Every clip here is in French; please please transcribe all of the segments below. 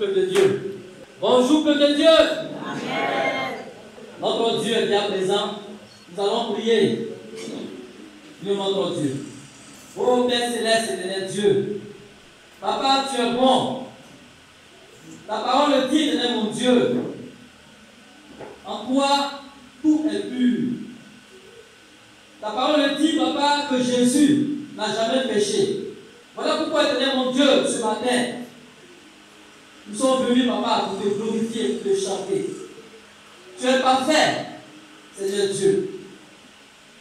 peuple de Dieu. Bonjour, peuple de Dieu. Amen. Notre Dieu est à présent. Nous allons prier. Dieu, notre Dieu. Ô Père céleste, éternel Dieu. Papa, tu es bon. Ta parole dit, éternel mon Dieu, en toi tout est pur. Ta parole dit, papa, que Jésus n'a jamais péché. Voilà pourquoi, éternel mon Dieu, ce matin, nous sommes venus, papa, pour te glorifier, pour te chanter. Tu es parfait, Seigneur Dieu.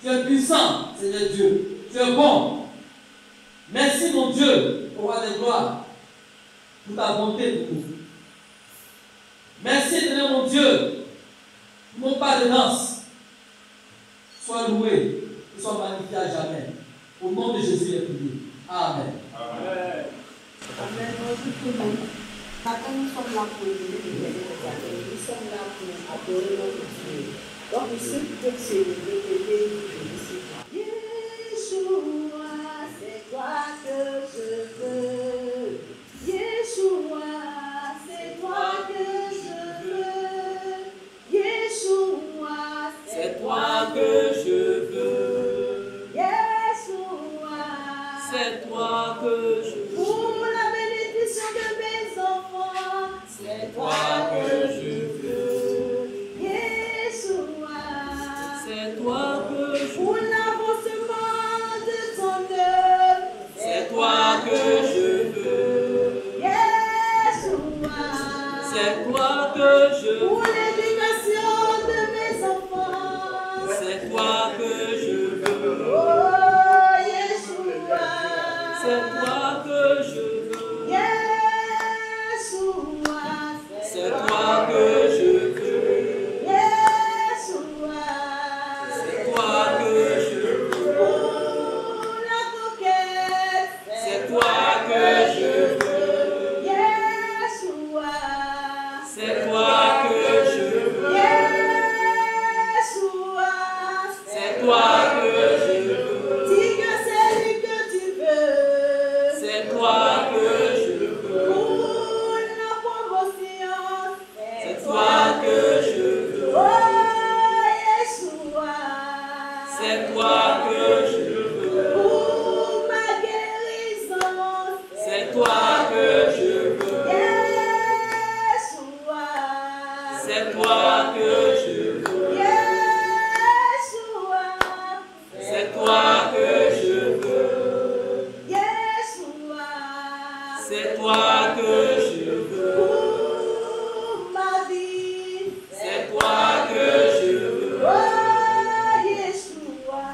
Tu es puissant, Seigneur Dieu. Tu es bon. Merci, mon Dieu, au roi des gloires, pour ta bonté pour nous. Merci, éternel mon Dieu, pour mon pas de danse. Sois loué, sois magnifié à jamais. Au nom de Jésus, les prières. Amen. Amen. Amen. Bonjour tout le monde. Maintenant, nous sommes là pour nous sommes là pour adorer notre Dieu. Donc, ici, peut-être c'est le bébé Yeshua, c'est toi que je veux. Yeshua, c'est toi que je veux. Yeshua, c'est toi que je veux. Yeshua, c'est toi que je veux. Pour la bénédiction de mes enfants, c'est toi que je veux. Yeshua, c'est toi que je veux. Pour l'avancement de ton œuvre, c'est toi que je veux. Yeshua, c'est toi que je veux. Pour l'éducation de mes enfants, c'est toi que je veux. Oh, Yeshua, c'est toi que je veux. Yeshua, c'est toi que je veux. Yeshua, c'est toi que je veux. Pour la conquête, c'est toi que je veux. Yeshua, c'est toi que je veux. Yeshua, c'est toi que je veux. Dis que c'est lui que tu veux. C'est toi que je veux. Pour la promotion, c'est toi que je veux. Oh, Yeshua, c'est toi que je veux. Pour ma guérison, c'est toi que je veux. Yeshua, c'est toi que je veux. Yeshua, c'est toi que je veux. Yeshua, c'est toi que je veux. Pour ma vie, c'est toi que je veux. Oh, Yeshua,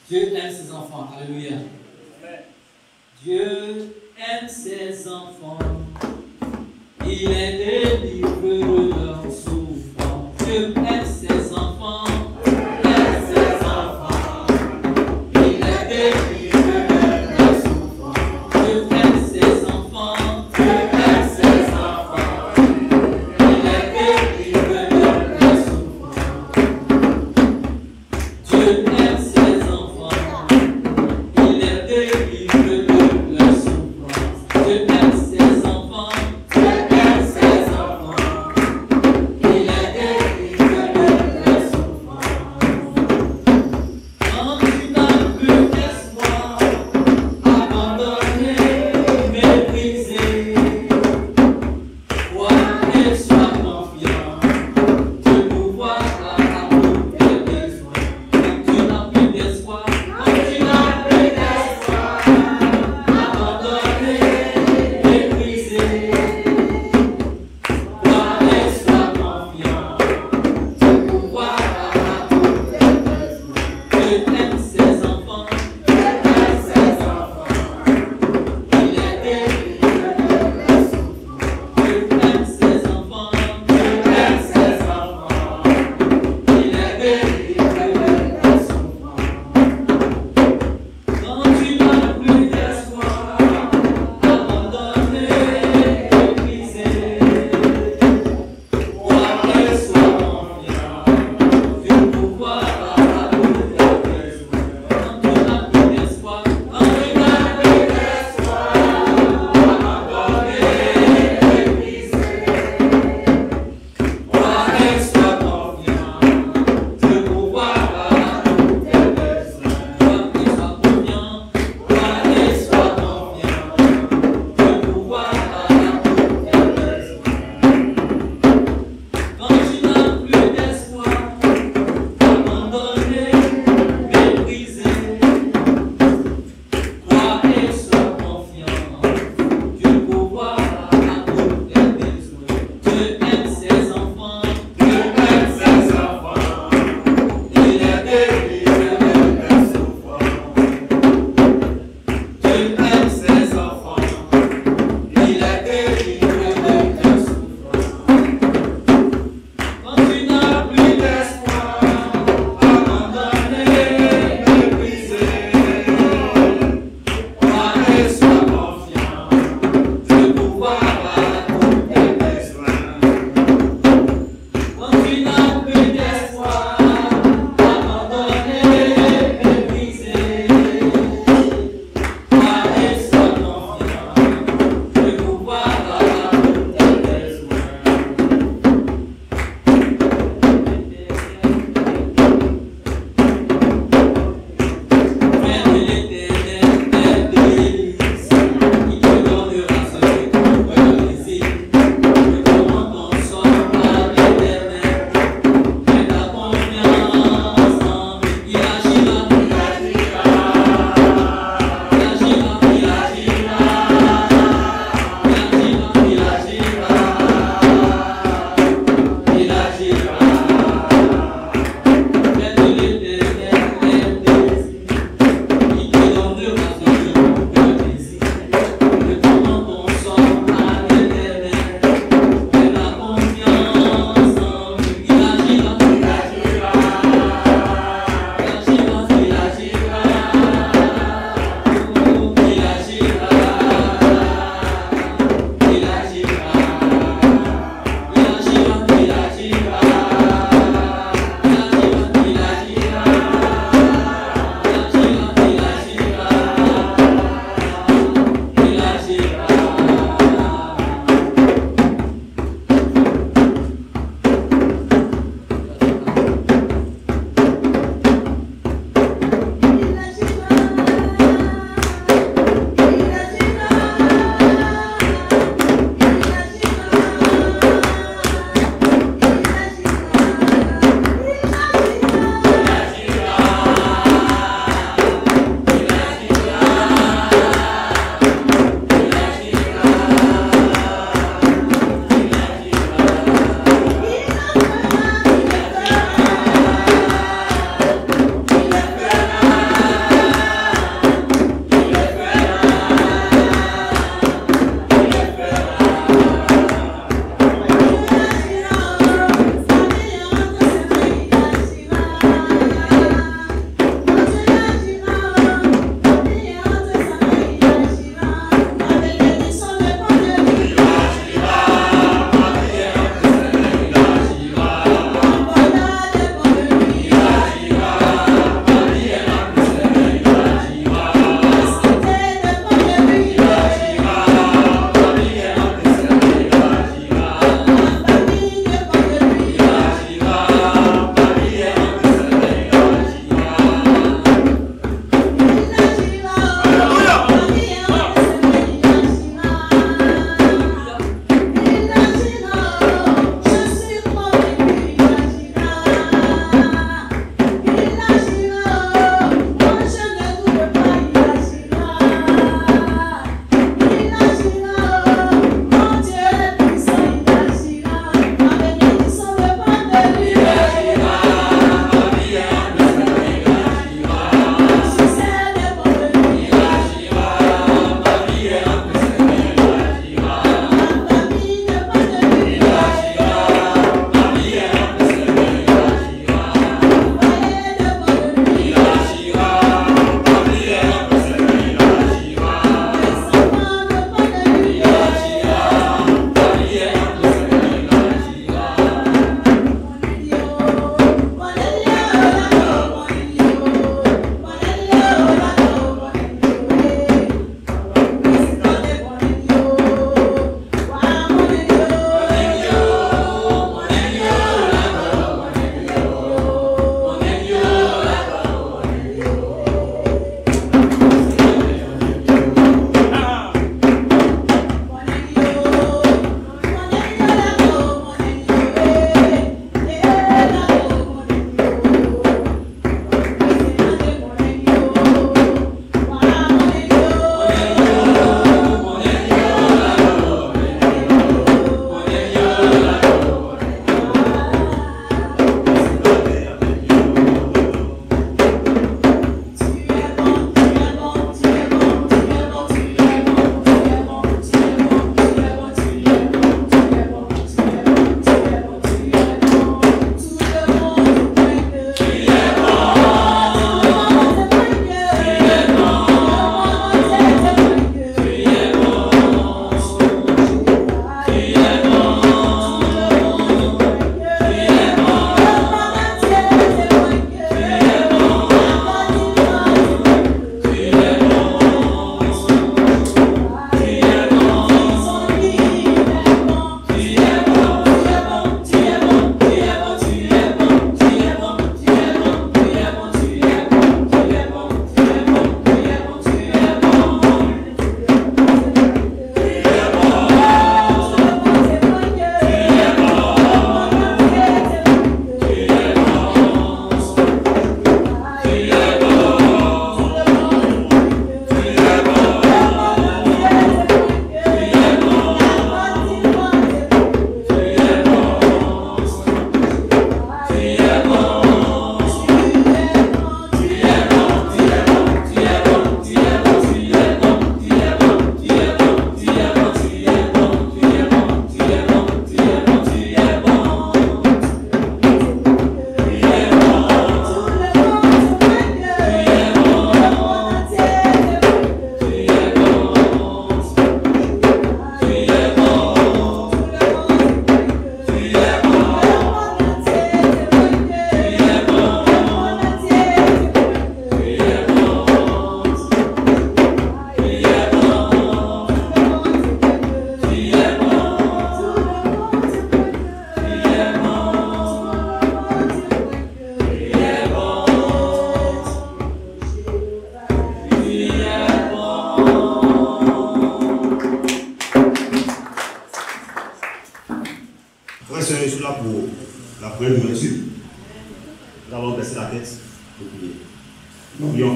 Dieu aime ses enfants. Alléluia. Dieu aime ses enfants. Il les délivre de leur souffrance. Dieu aime ses enfants. Aime ses enfants. Il les délivre de leur souffrance. Dieu aime ses enfants. Dieu aime ses enfants. Il les délivre de leur souffrance. Dieu aime ses enfants. Il les délivre de leur souffrance. Dieu aime ses enfants.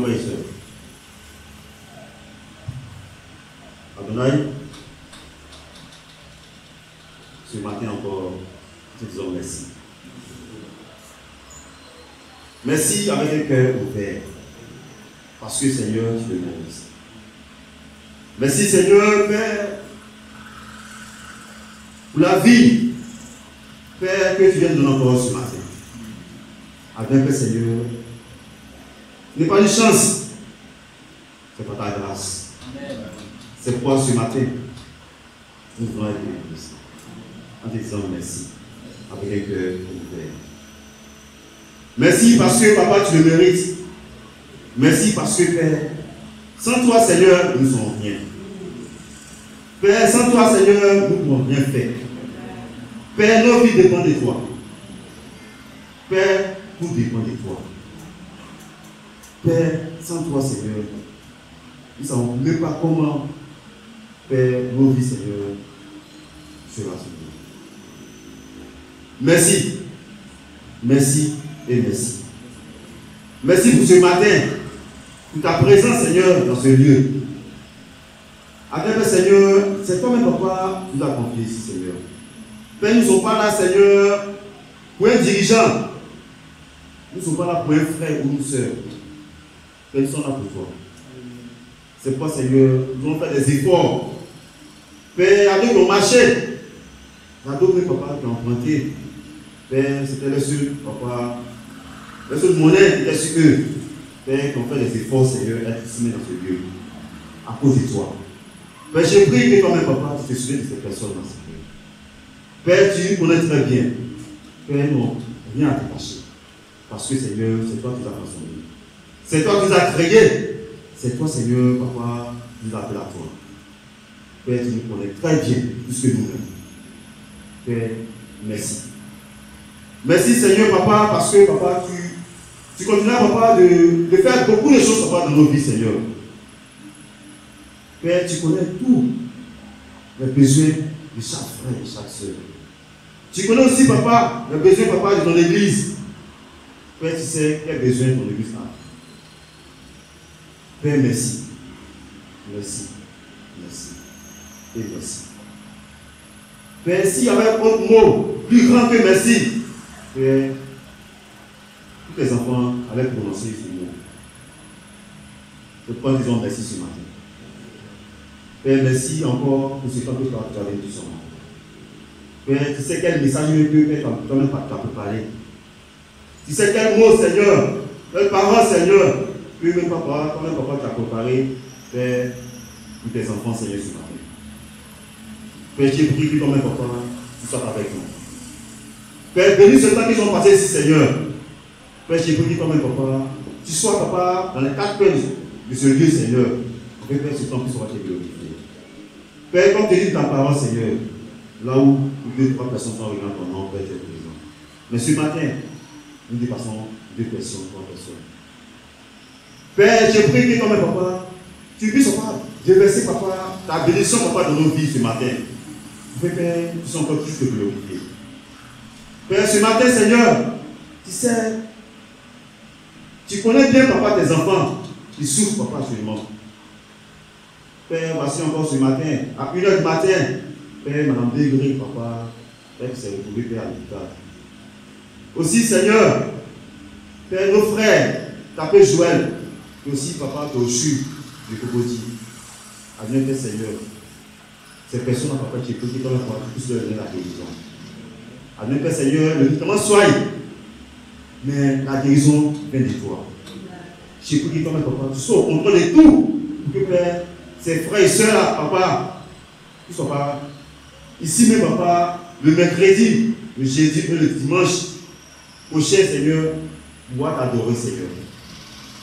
prions, frères et sœurs. Adonai, ce matin encore, nous te disons merci. Merci avec un cœur ouvert, parce que Seigneur, tu le mérites. Merci Seigneur, Père, pour la vie, Père, que tu viens de donner encore ce matin. Avec Père Seigneur, ce n'est pas une chance, c'est pas ta grâce. C'est pourquoi ce matin, nous voulons être église. En te disant merci, avec un cœur ouvert. Merci parce que Papa, tu le mérites. Merci parce que Père, sans toi Seigneur, nous ne sommes rien. Père, sans toi Seigneur, nous ne pouvons rien faire. Père, nos vies dépendent de toi. Père, tout dépend de toi. Père, sans toi Seigneur, nous ne savons même pas comment, Père, nos vies Seigneur, sera sauvée. Merci. Merci et merci. Merci pour ce matin, pour ta présence Seigneur dans ce lieu. Avec Seigneur, c'est toi-même Papa qui nous a confié ici Seigneur. Père, nous ne sommes pas là Seigneur pour un dirigeant. Nous ne sommes pas là pour un frère ou une soeur. Père, nous sommes là pour toi. C'est pourquoi Seigneur, nous allons faire des efforts. Père, avec nos marchés, il y a d'autres papas qui ont emprunté. Père, c'était le seul papa, le seul monnaie qui était sur eux. Père, qui ont fait des efforts, Seigneur, être ici dans ce lieu. À cause de toi. Père, j'ai pris que toi-même, papa, tu te souviens de ces personnes dans ce lieu. Père, tu connais très bien. Père, non, rien à te cacher. Parce que, Seigneur, c'est toi qui nous as façonné. C'est toi qui nous as créés. C'est toi, Seigneur, papa, qui nous as appelés à toi. Père, tu nous connais très bien, plus que nous-mêmes. Père, merci. Merci Seigneur Papa, parce que Papa, tu continues Papa de faire beaucoup de choses Papa dans nos vies Seigneur. Père, tu connais tous les besoins de chaque frère et chaque soeur. Tu connais aussi Papa, les besoins Papa de ton église. Père, tu sais quels besoins ton église a. Père, merci. Merci. Merci. Et merci. Père, s'il y avait un autre mot plus grand que merci, Père, tous les enfants allaient prononcer ce mot. Je crois qu'ils ont merci ce matin. Père, merci encore pour ce temps que tu as vécu ce matin. Père, tu sais quel message que toi-même tu as préparé. Tu sais quel mot, Seigneur, quelle parole, Seigneur, que même papa, toi-même papa tu as préparé, Père, pour tes enfants, Seigneur, ce matin. Père, j'ai pris que toi-même papa, tu sois avec nous. Père, bénis ce temps qu'ils ont passé ici, Seigneur. Père, j'ai pris toi-même, papa, tu sois, papa, dans les quatre coins de ce lieu, Seigneur. Père, ce temps qui sera te glorifié. Père, comme tu dis ta parole, Seigneur, là où 2 ou 3 personnes sont arrivées dans ton nom, Père, tu es présent. Mais ce matin, nous dépassons 2 personnes, 3 personnes. Père, j'ai pris que toi-même, papa, tu puisses, papa, déverser, papa, ta bénédiction, papa, dans nos vies ce matin. Père, tu sois encore plus que glorifié. Père, ce matin, Seigneur, tu sais, tu connais bien, papa, tes enfants qui souffrent, papa, actuellement. Père, voici encore ce matin, à 1h du matin, Père, Madame Degré, papa, Père, qui s'est retrouvé, Père, à l'hôpital. Aussi, Seigneur, Père, nos frères, t'appelles Joël, et aussi, papa, Tochu, de Cocody. Amen, Père, Seigneur. Ces personnes, papa, qui écoutent, qui puissent leur donner la guérison. Amen, Père Seigneur, le médicament soit, mais la guérison vient de toi. Je prie que toi, papa, tu sois au contrôle de tout, pour que Père, ses frères et sœurs, là, papa, ne soient pas ici, mais papa, le mercredi, le jeudi et le dimanche, prochain, Seigneur, pouvoir t'adorer, Seigneur.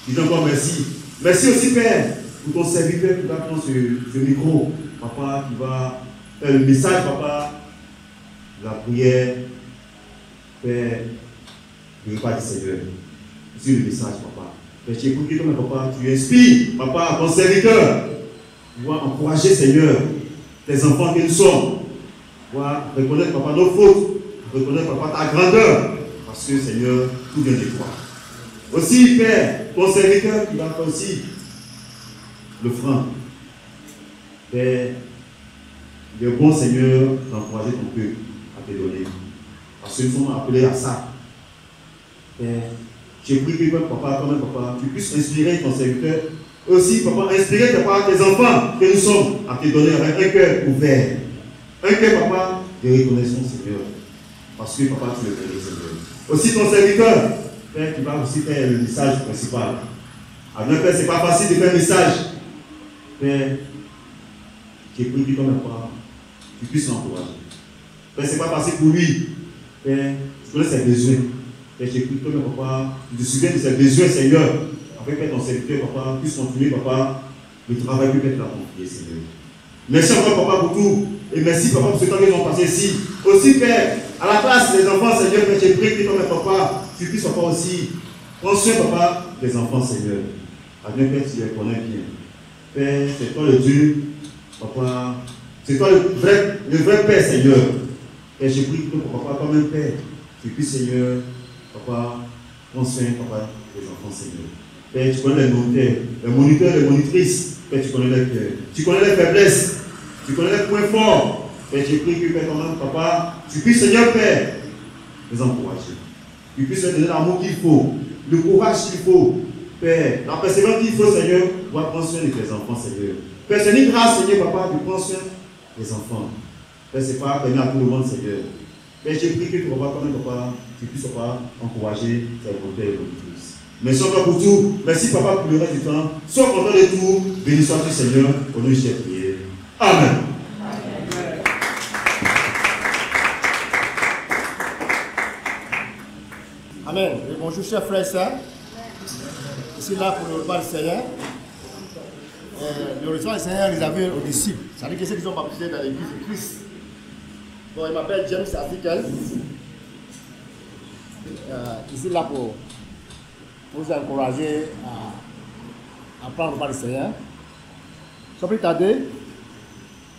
Je dis encore merci. Merci aussi, Père, pour ton serviteur qui va prendre ce micro, papa, qui va faire le message, papa, la prière, Père, le repas du Seigneur. C'est le message, papa. Père, tu écoutes comme papa, tu inspires, papa, ton serviteur, pour encourager, Seigneur, tes enfants que nous sommes, pour reconnaître, papa, nos fautes, reconnaître, papa, ta grandeur, parce que, Seigneur, tout vient de toi. Aussi, Père, ton serviteur qui va faire aussi le franc. Père, le bon Seigneur d'encourager ton peuple à te donner. Parce que nous sommes appelés à ça. Père, j'ai pris que papa, quand même, papa, tu puisses inspirer ton serviteur. Aussi, papa, inspirer tes enfants que nous sommes à te donner avec un cœur ouvert. Un cœur, papa, de reconnaissance, Seigneur. Parce que, papa, tu le connais, Seigneur. Aussi, ton serviteur, Père, qui va aussi faire le message principal. Alors, Père, ce n'est pas facile de faire le message. Père, j'ai pris que comme papa, tu puisses l'encourager. Père, ce n'est pas facile pour lui. Père, tu connais ses besoins. Père, j'ai pris que comme papa, tu te souviens de ses besoins, Seigneur. Avec ton serviteur, papa, puisse continuer, papa, le travail que tu as confié, Seigneur. Merci encore, papa, pour tout. Et merci, papa, pour ce temps qu'ils ont passé ici. Aussi, Père, à la place des enfants, Seigneur, Père, j'ai pris que comme papa, tu puisses, papa, aussi prendre soin, papa, des enfants, Seigneur. Adieu, Père, tu les connais bien. Père, c'est toi le Dieu, papa, c'est toi le vrai Père, Seigneur. Père, j'ai pris que papa, comme un Père, tu puisses, Seigneur, papa, prendre soin, papa, des enfants, Seigneur. Père, tu connais les moniteurs, les monitrices. Père, tu connais les cœurs. Tu connais les faiblesses. Tu connais les points forts. Père, j'ai pris que, Père, quand même, papa, tu puisses, Seigneur, Père, les encourager. Tu puisses leur donner l'amour qu'il faut, le courage qu'il faut. Père, la persévérance qu'il faut, Seigneur, pour prendre soin de tes enfants, Seigneur. Père, c'est une grâce, Seigneur, papa, de prendre soin des enfants. Père, ce n'est pas permis à tout le monde, Seigneur. Père, j'ai pris que, papa, quand même, papa, tu puisses, papa, encourager tes volontaires et monitrices. Merci encore pour tout. Merci, papa, pour le reste du temps. Sois content de tout. Béni sois-tu, Seigneur, pour nous, j'ai prié. Amen. Amen. Et bonjour, chers frères et sœurs. Je suis là pour le repas du Seigneur. Le repas du Seigneur, ils avaient aux disciples. C'est-à-dire que ceux qui sont baptisés dans l'église de Christ. Bon, il m'appelle James African. Je suis là pour vous encourager à prendre le repas du Seigneur. Sans plus tarder,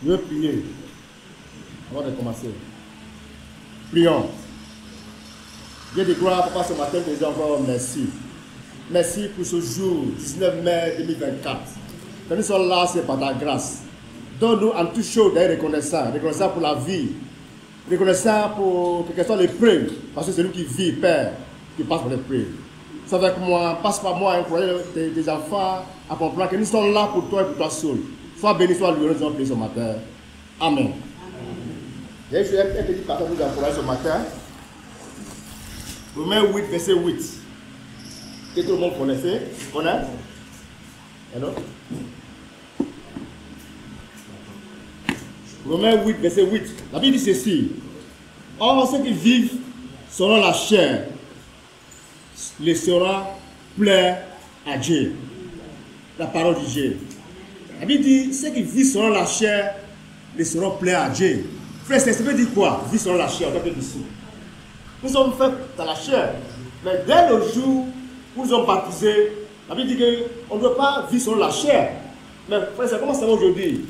je vais prier avant de commencer. Prions. Dieu de gloire, papa, ce matin, nous disons encore merci. Merci pour ce jour, 19 mai 2024. Quand nous sommes là, c'est par ta grâce. Donne-nous en toute chose d'être reconnaissant. Reconnaissant pour la vie. Reconnaissant pour que ce soit l'épreuve. Parce que c'est nous qui vit, Père, qui passe par l'épreuve. Sois avec moi, passe par moi, encourage tes enfants à comprendre que nous sommes là pour toi et pour toi seul. Sois béni, sois loué, nous avons prié ce matin. Amen. J'ai juste un petit passage pour vous encourager ce matin. Romains 8, verset 8. Que tout le monde connaissait. Connaît? Hello? Romains 8, verset 8. La Bible dit ceci. Or, ceux qui vivent selon la chair les sera plaire à Dieu. La parole de Dieu. La Bible dit ceux qui vivent selon la chair les seront plaire à Dieu. Frère, ça veut dire quoi? Vivre selon la chair en tant que disciples. Nous sommes faits dans la chair. Mais dès le jour où nous sommes baptisés, la Bible dit qu'on ne doit pas vivre selon la chair. Mais frère, comment ça va aujourd'hui?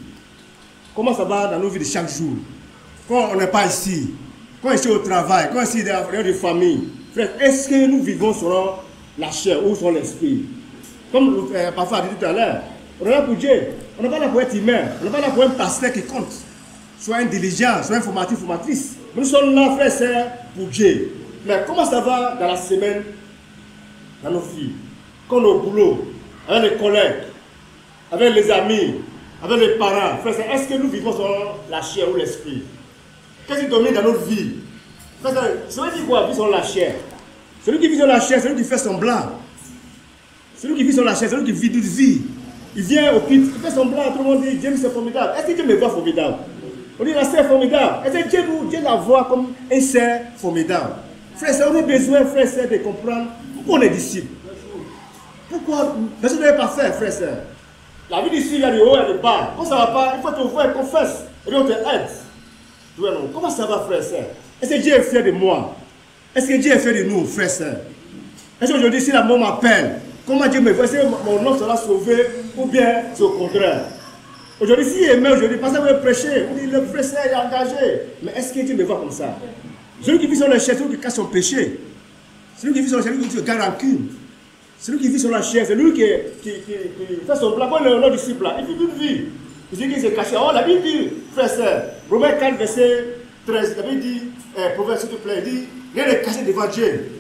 Comment ça va dans nos vies de chaque jour? Quand on n'est pas ici, quand on est ici au travail, quand on est ici dans la réunion de famille, frère, est-ce que nous vivons selon la chair ou selon l'esprit? Comme parfois a dit tout à l'heure, on est là pour Dieu. On n'est pas là pour être humain. On n'est pas là pour un pasteur qui compte. Soit un diligent, soit un formatif, formatrice. Nous sommes là, frère et sœurs, pour Dieu. Mais comment ça va dans la semaine, dans nos vies, comme au boulot, avec les collègues, avec les amis, avec les parents? Frère, est-ce que nous vivons selon la chair ou l'esprit? Qu'est-ce qui domine dans notre vie? Frère, ça veut dire quoi, vivre selon la chair? Celui qui vit selon la chair, c'est lui qui fait semblant. Celui qui vit selon la chair, c'est lui qui vit toute vie. Il vient au culte, il fait semblant, tout le monde dit, Dieu c'est formidable. Est-ce que Dieu me voit formidable? On dit la sœur formidable. Est-ce que Dieu la voit comme un sœur formidable? Frère, on a besoin, frère, sœur, de comprendre pourquoi on est disciple. Pourquoi? Mais ça ne devait pas faire, frère, sœur. La vie d'ici, il y a du haut et du bas. Quand ça ne va pas, il faut te voir et confesse. Et puis on te aide. Comment ça va, frère, sœur? Est-ce que Dieu est fier de moi? Est-ce que Dieu est fier de nous, frère, sœur? Est-ce qu'aujourd'hui, si la mort m'appelle, comment Dieu me voit? Est-ce que mon nom sera sauvé ou bien c'est au contraire? Aujourd'hui, s'il aimait aujourd'hui, parce que vous voulez prêcher, vous dites le frère sœur est engagé. Mais est-ce que Dieu me voit comme ça? Celui qui vit sur le chair, celui qui cache son péché. Celui qui vit sur le chair, celui qui garde rancune. Celui qui vit sur la chair, c'est lui qui fait son plan. Quand le disciple là, il vit une vie. Il dit qu'il s'est caché. Oh, la Bible dit, frère, c'est Romains 4, verset 13. La Bible dit, proverbe s'il te plaît, il dit, rien n'est caché devant Dieu.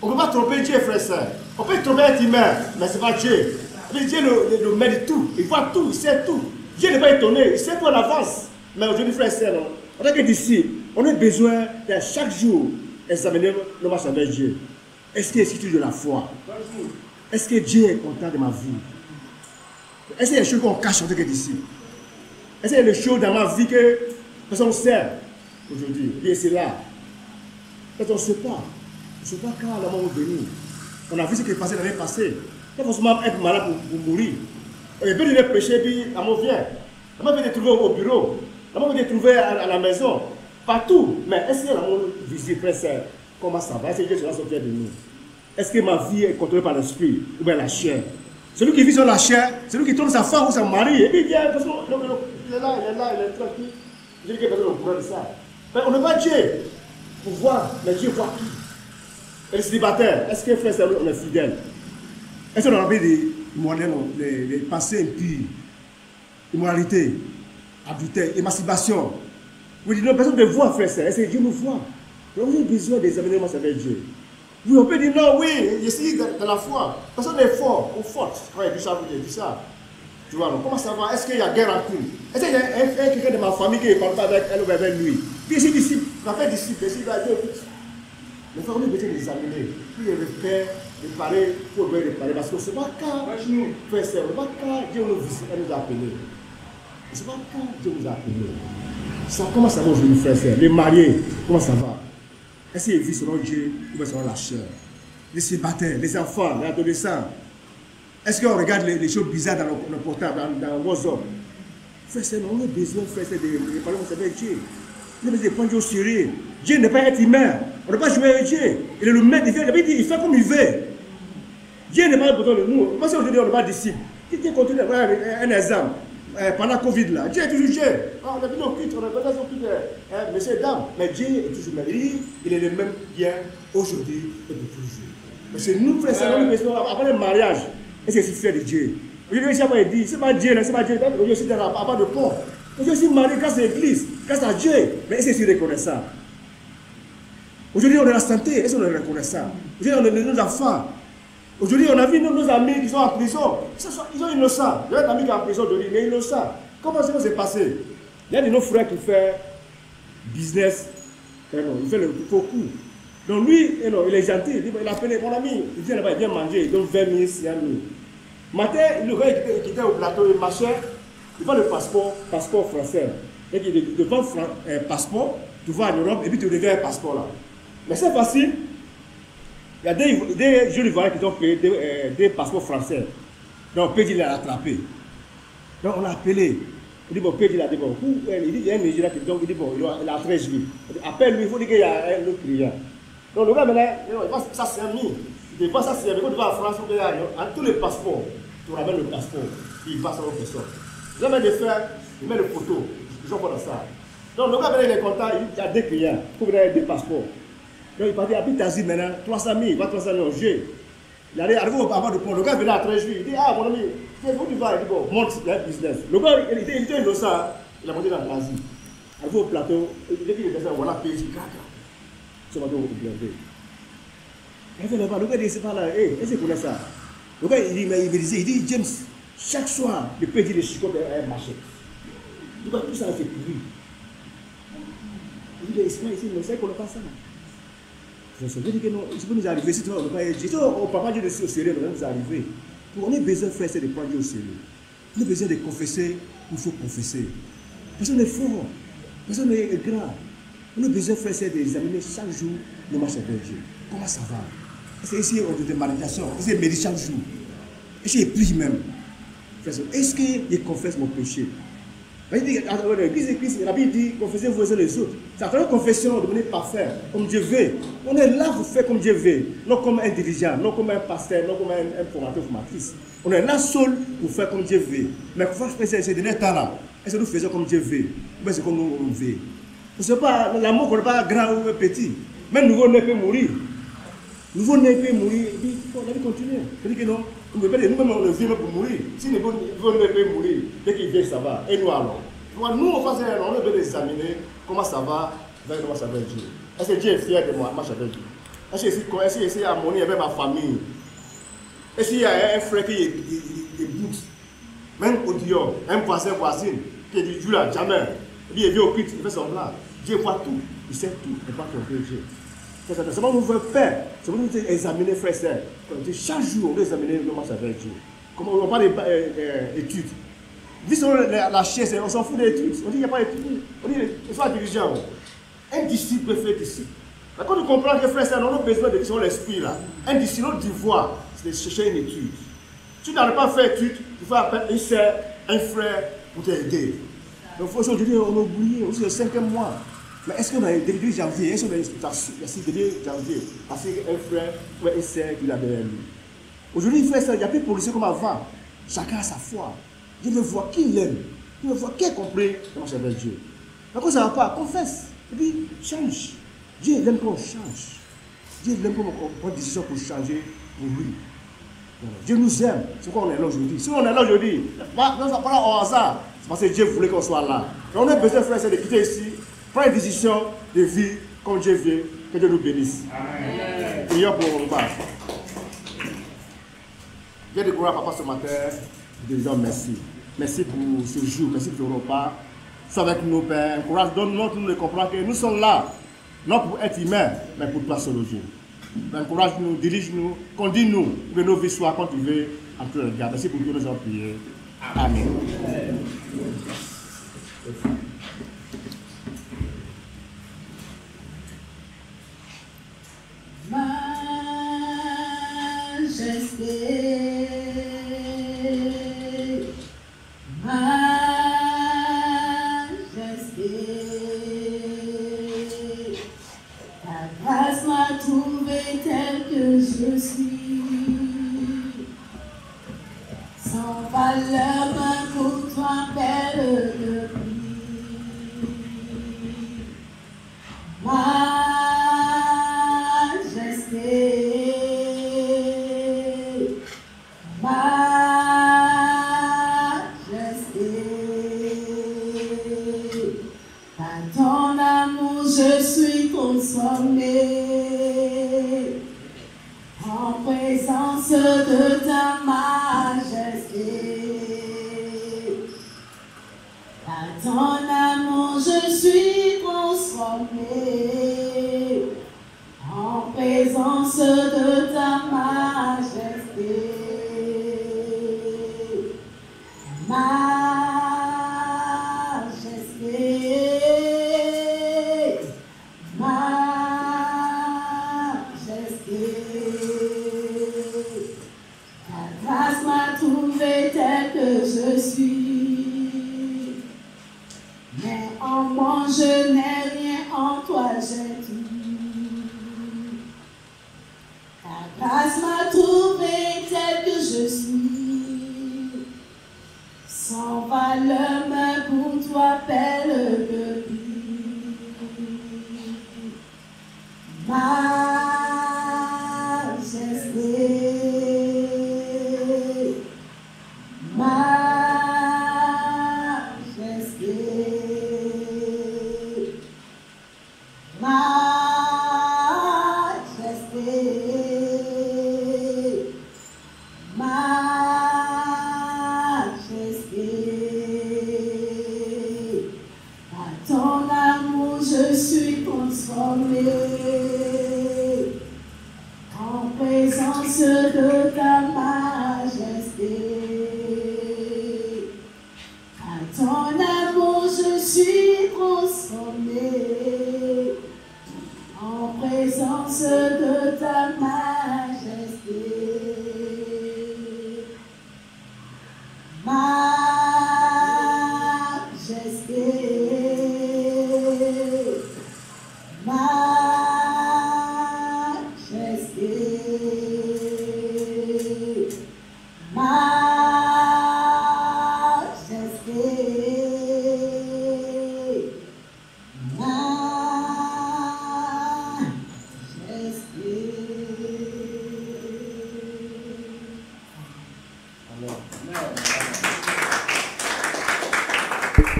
On ne peut pas tromper Dieu, frère, c'est. On peut tromper un humain, mais ce n'est pas Dieu. Dieu le met de tout. Il voit tout, il sait tout. Dieu n'est pas étonné, il sait tout en avance. Mais aujourd'hui, frère, c'est, en tant que disciple, on a besoin de chaque jour examiner nos marches avec Dieu. Est-ce qu'il y a surtout de la foi? Est-ce que Dieu est content de ma vie? Est-ce qu'il y a des choses qu'on cache en tant que disciple? Est-ce qu'il y a des choses dans ma vie que personne ne sait aujourd'hui? Et c'est là. Peut-être on ne sait pas. On ne sait pas quand la mort est venue. On a vu ce qui est passé l'année passée. Il faut forcément être malade pour mourir. Et bien, il est prêché, puis la mort vient. La mort vient de trouver au bureau. La mort vient de trouver à la maison. Partout. Mais est-ce que la mort visite, frère, comment ça va? Est-ce que Dieu sera sorti de nous? Est-ce que ma vie est contrôlée par l'esprit ou bien la chair? Celui qui vit sur la chair, celui qui tourne sa femme ou son mari, et puis il vient, parce qu'il est là, il est tranquille. Je dis que personne ne comprend de ça. Mais on ne voit pas Dieu pour voir, mais Dieu voit qui? Et les célibataires, est-ce que frère, on est fidèle? Est-ce qu'on a envie des pensées impures, immoralité, adultère, émancipation? Vous dites non, personne ne voit, frère, est-ce que Dieu nous voit? Donc on a besoin d'examiner moi avec Dieu. Oui, on peut dire non, oui, ici dans la foi. Personne n'est fort ou forte. Quand il dit ça, il dit ça. Tu vois, donc, comment ça va? Est-ce qu'il y a guerre en cours? Est-ce qu'il y a quelqu'un de ma famille qui ne parle pas avec elle ou avec lui? Puis ici, disciple, on a fait disciple, ici, il va dire, mais il faut besoin d'examiner. Puis il repère, réparer, il faut bien réparer. Parce que ce n'est pas quand, frère, ce n'est pas quand Dieu nous visite, elle nous a appelés. Ce n'est pas quand Dieu nous a appelés. Ça, comment ça va aujourd'hui, frère? Les mariés, comment ça va? Est-ce qu'ils vivent selon Dieu ou bien selon la chair? Les célibataires, les enfants, les adolescents. Est-ce qu'on regarde les choses bizarres dans nos portables, dans WhatsApp? Frère, on a besoin, frère, de parler avec Dieu. On a besoin de prendre Dieu au sérieux. Dieu n'est pas être humain. On ne peut pas jouer avec Dieu. Il est le maître, il fait comme il veut. Dieu n'est pas besoin de nous. Parce qu'aujourd'hui, on n'est pas disciple. Dieu continue, un exemple. Pendant la Covid, là, Dieu est toujours Dieu. On a vu nos cuites, on a vu nos cuites, messieurs, dames. Mais Dieu est toujours même. Il est le même hier, aujourd'hui et pour toujours. Parce que nous, frères, c'est après le mariage, est-ce que c'est fier de Dieu? Aujourd'hui, il dit, c'est pas Dieu, c'est pas Dieu. Aujourd'hui, c'est dans la part de pont. Aujourd'hui, c'est marié grâce à l'église, grâce à Dieu. Mais est-ce que c'est reconnaissant? Aujourd'hui, on est la santé, est-ce qu'on est reconnaissant? Aujourd'hui, on est nos enfants. Aujourd'hui, on a vu nos amis qui sont en prison. Ils sont innocents. Il y a un ami qui est en prison aujourd'hui, mais innocent. Comment ça s'est passé? Il y a de nos frères qui font business. Il fait le faux coup. Donc lui, il est gentil. Il a appelé mon ami. Il vient là-bas, il vient manger. Il donne 20 000, 100 000. Matin, le gars qui était au plateau, il marchait. Il vend le passeport français. Et il vend un passeport, tu vas en Europe et puis tu reviens un passeport là. Mais c'est facile. Il y a des jeunes Ivoiriens qui ont payé des passeports français. Donc, Pédi l'a attrapé. Donc, on l'a appelé. Il dit, bon, Pédi l'a dit, bon, il dit, il y a un Nigérien qui dit, bon, il a 13 000. Appelle-lui, il faut dire qu'il y a un autre client. Donc, le gars, maintenant, il va ça, c'est un mis. Il va ça, c'est un mis. Quand tu vas en France, en tous les passeports, tu ramènes le passeport. Il passe à l'autre personne. Il met des frères, il met des photos. Ils ont pas dans ça. Donc, le gars, maintenant, il est content, il y a des clients. Il faut qu'il ait des passeports. Donc il partit à Pitazzi maintenant, 300 000, il va 300 000 en jeu. Il arrive au bas de pont, le gars venait à 13 000, il dit, ah mon ami, où tu vas? Il dit, bon, monte, il y a un business. Le gars, il était innocent, il a monté dans l'Asie. Arrivé au plateau, il dit qu'il est voilà, pays, il dit, caca. C'est ma donne au blindé. Il fait là-bas, le gars dit, c'est pas là, est-ce qu'il connaît ça? Le gars, il me disait, il dit, James, chaque soir, le pays de Chico est marché. Le gars, tout ça, c'est pourri. Il dit, Ismaël, ici, il ne sait qu'on n'a pas ça. Je veux dire que non, il peut nous arriver, si tu vois, on ne peut pas dire, on ne peut pas dire au sérieux, on va nous arriver. On a besoin, frère, c'est de prendre Dieu au sérieux. On a besoin de confesser, il faut confesser. Personne n'est fort, personne n'est grand. On a besoin, frère, c'est d'examiner chaque jour nos marches avec Dieu. Comment ça va? Est-ce qu'ici, on a des méditations, est-ce qu'il médite chaque jour? Est-ce qu'il prie même? Est-ce qu'il confesse mon péché? L'église, la Bible dit, confessez-vous les uns les autres. C'est à travers la confession, devenez parfait, comme Dieu veut. On est là pour faire comme Dieu veut. Non comme un dirigeant, non comme un pasteur, non comme un formateur, formatrice. On est là seul pour faire comme Dieu veut. Mais pour faire ces derniers temps-là, est-ce que nous faisons comme Dieu veut? Ou bien c'est comme nous on veut? Ce n'est pas l'amour qu'on n'est pas grand ou petit. Même nouveau-né peut mourir. Nouveau-né peut mourir, et puis on va continuer. Il dit que non, nous-mêmes on le vit pour mourir. Si le nouveau-né peut mourir, dès qu'il vient, ça va. Et nous alors? Nous, on veut examiner comment ça va, comment ça va Dieu. Est-ce que Dieu est fier de moi, marche avec Dieu? Est-ce qu'il y a harmonie avec ma famille? Est-ce qu'il y a un frère qui doute? Même au dehors, un voisine qui dit Dieu là, jamais. Il vient au culte, il fait son plat. Dieu voit tout, il sait tout, il ne peut pas tromper Dieu. C'est ça nous veut faire. C'est pour nous examiner, frère et sœur. Chaque jour, on doit examiner comment ça va Dieu. Comment on parle d'études. Vu sur la chaise, on s'en fout des études. On dit qu'il n'y a pas d'études. On dit qu'il soit dirigeant. Un disciple fait disciple. Quand tu comprends que frère et sœur, on a besoin de sur l'esprit là. Un disciple, notre devoir, c'est de chercher une étude. Si tu n'arrives pas à faire étude, tu fais appel à une sœur, un frère pour t'aider. Donc aujourd'hui, on a oublié, aussi le 5e mois. Mais est-ce qu'on a début janvier, est-ce qu'on a début janvier, parce qu'un frère ou une sœur qui a derrière lui. Aujourd'hui, frère et sœur, il n'y a plus de policiers comme avant. Chacun a sa foi. Dieu veut voir qui l'aime. Dieu veut voir qui a compris comment ça va Dieu. Mais quand ça ne va pas, confesse. Et puis, change. Dieu aime qu'on change. Dieu aime qu'on prenne une décision pour changer pour lui. Dieu nous aime. C'est pourquoi on est là aujourd'hui. Si on est là aujourd'hui, pas au hasard. C'est parce que Dieu voulait qu'on soit là. Donc on a besoin, frère et sœur, de quitter ici, prendre une décision de vie comme Dieu veut. Que Dieu nous bénisse. Amen. Prions pour le repas. Viens de gloire, papa, ce matin. Je te dis merci. Merci pour ce jour. Merci pour le repas. Sois avec nous, Père. Encourage, donne-nous de comprendre que nous sommes là. Non pour être humains, mais pour toi seul aujourd'hui. Encourage-nous, dirige-nous, conduis-nous, que nos vies soient cultivées en tout regard. Merci pour que nous avons prié. Amen.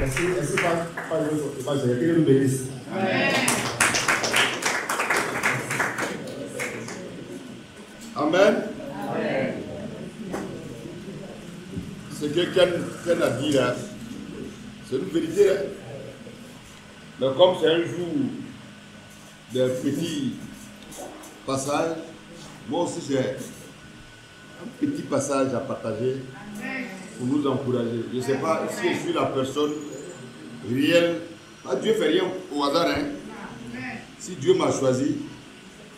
Merci, pas que Dieu nous bénisse. Amen. Ce que Ken a dit là, c'est une vérité. Là. Mais comme c'est un jour de petits passages, moi aussi j'ai un petit passage à partager pour nous encourager. Je ne sais pas si je suis la personne réelle. Ah, Dieu ne fait rien au hasard. Hein. Si Dieu m'a choisi,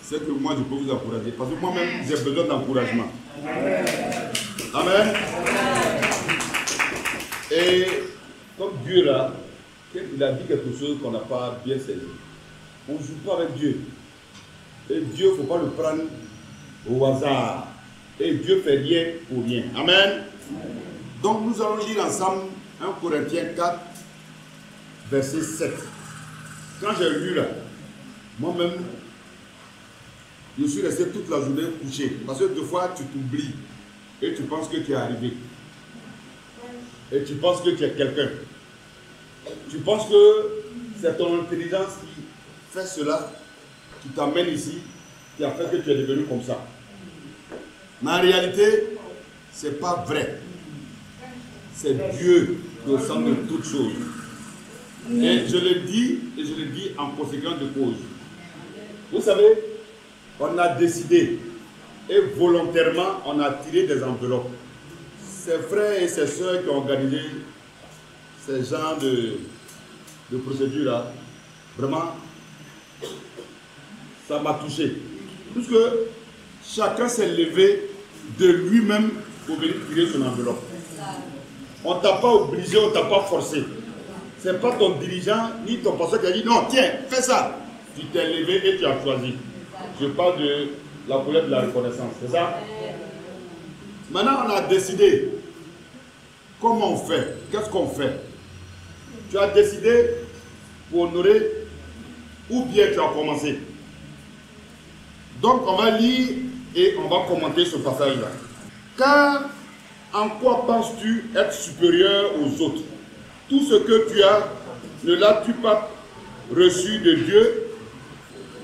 c'est que moi je peux vous encourager. Parce que moi-même j'ai besoin d'encouragement. Amen. Et comme Dieu là, il a dit quelque chose qu'on n'a pas bien saisi. On ne joue pas avec Dieu. Et Dieu, il ne faut pas le prendre au hasard. Et Dieu ne fait rien pour rien. Amen. Donc nous allons lire ensemble 1 Corinthiens 4, verset 7. Quand j'ai lu là, moi-même, je suis resté toute la journée couché. Parce que des fois, tu t'oublies et tu penses que tu es arrivé. Et tu penses que tu es quelqu'un. Tu penses que c'est ton intelligence qui fait cela, qui t'amène ici, qui a fait que tu es devenu comme ça. Mais en réalité, ce n'est pas vrai. C'est Dieu qui est au centre de toutes choses. Et je le dis en conséquence de cause. Vous savez, on a décidé et volontairement on a tiré des enveloppes. Ces frères et ces soeurs qui ont organisé ces genres de procédures-là, vraiment, ça m'a touché. Puisque chacun s'est levé de lui-même pour venir tirer son enveloppe. On ne t'a pas obligé, on ne t'a pas forcé. Ce n'est pas ton dirigeant ni ton pasteur qui a dit non, tiens, fais ça. Tu t'es levé et tu as choisi. Je parle de la couleur de la reconnaissance, c'est ça? Maintenant, on a décidé comment on fait, qu'est-ce qu'on fait. Tu as décidé pour honorer ou bien tu as commencé. Donc, on va lire et on va commenter ce passage-là. Car en quoi penses-tu être supérieur aux autres? Tout ce que tu as, ne l'as-tu pas reçu de Dieu?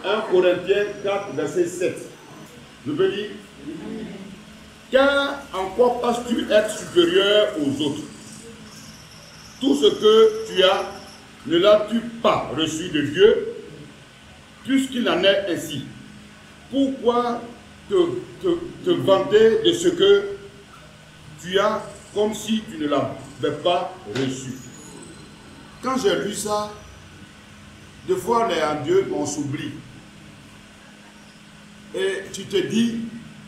1 Corinthiens 4, verset 7. Je peux dire, car en quoi penses-tu être supérieur aux autres? Tout ce que tu as, ne l'as-tu pas reçu de Dieu? Puisqu'il en est ainsi, pourquoi te vanter de ce que tu as comme si tu ne l'avais pas reçu? Quand j'ai lu ça, des fois on est en Dieu, on s'oublie. Et tu te dis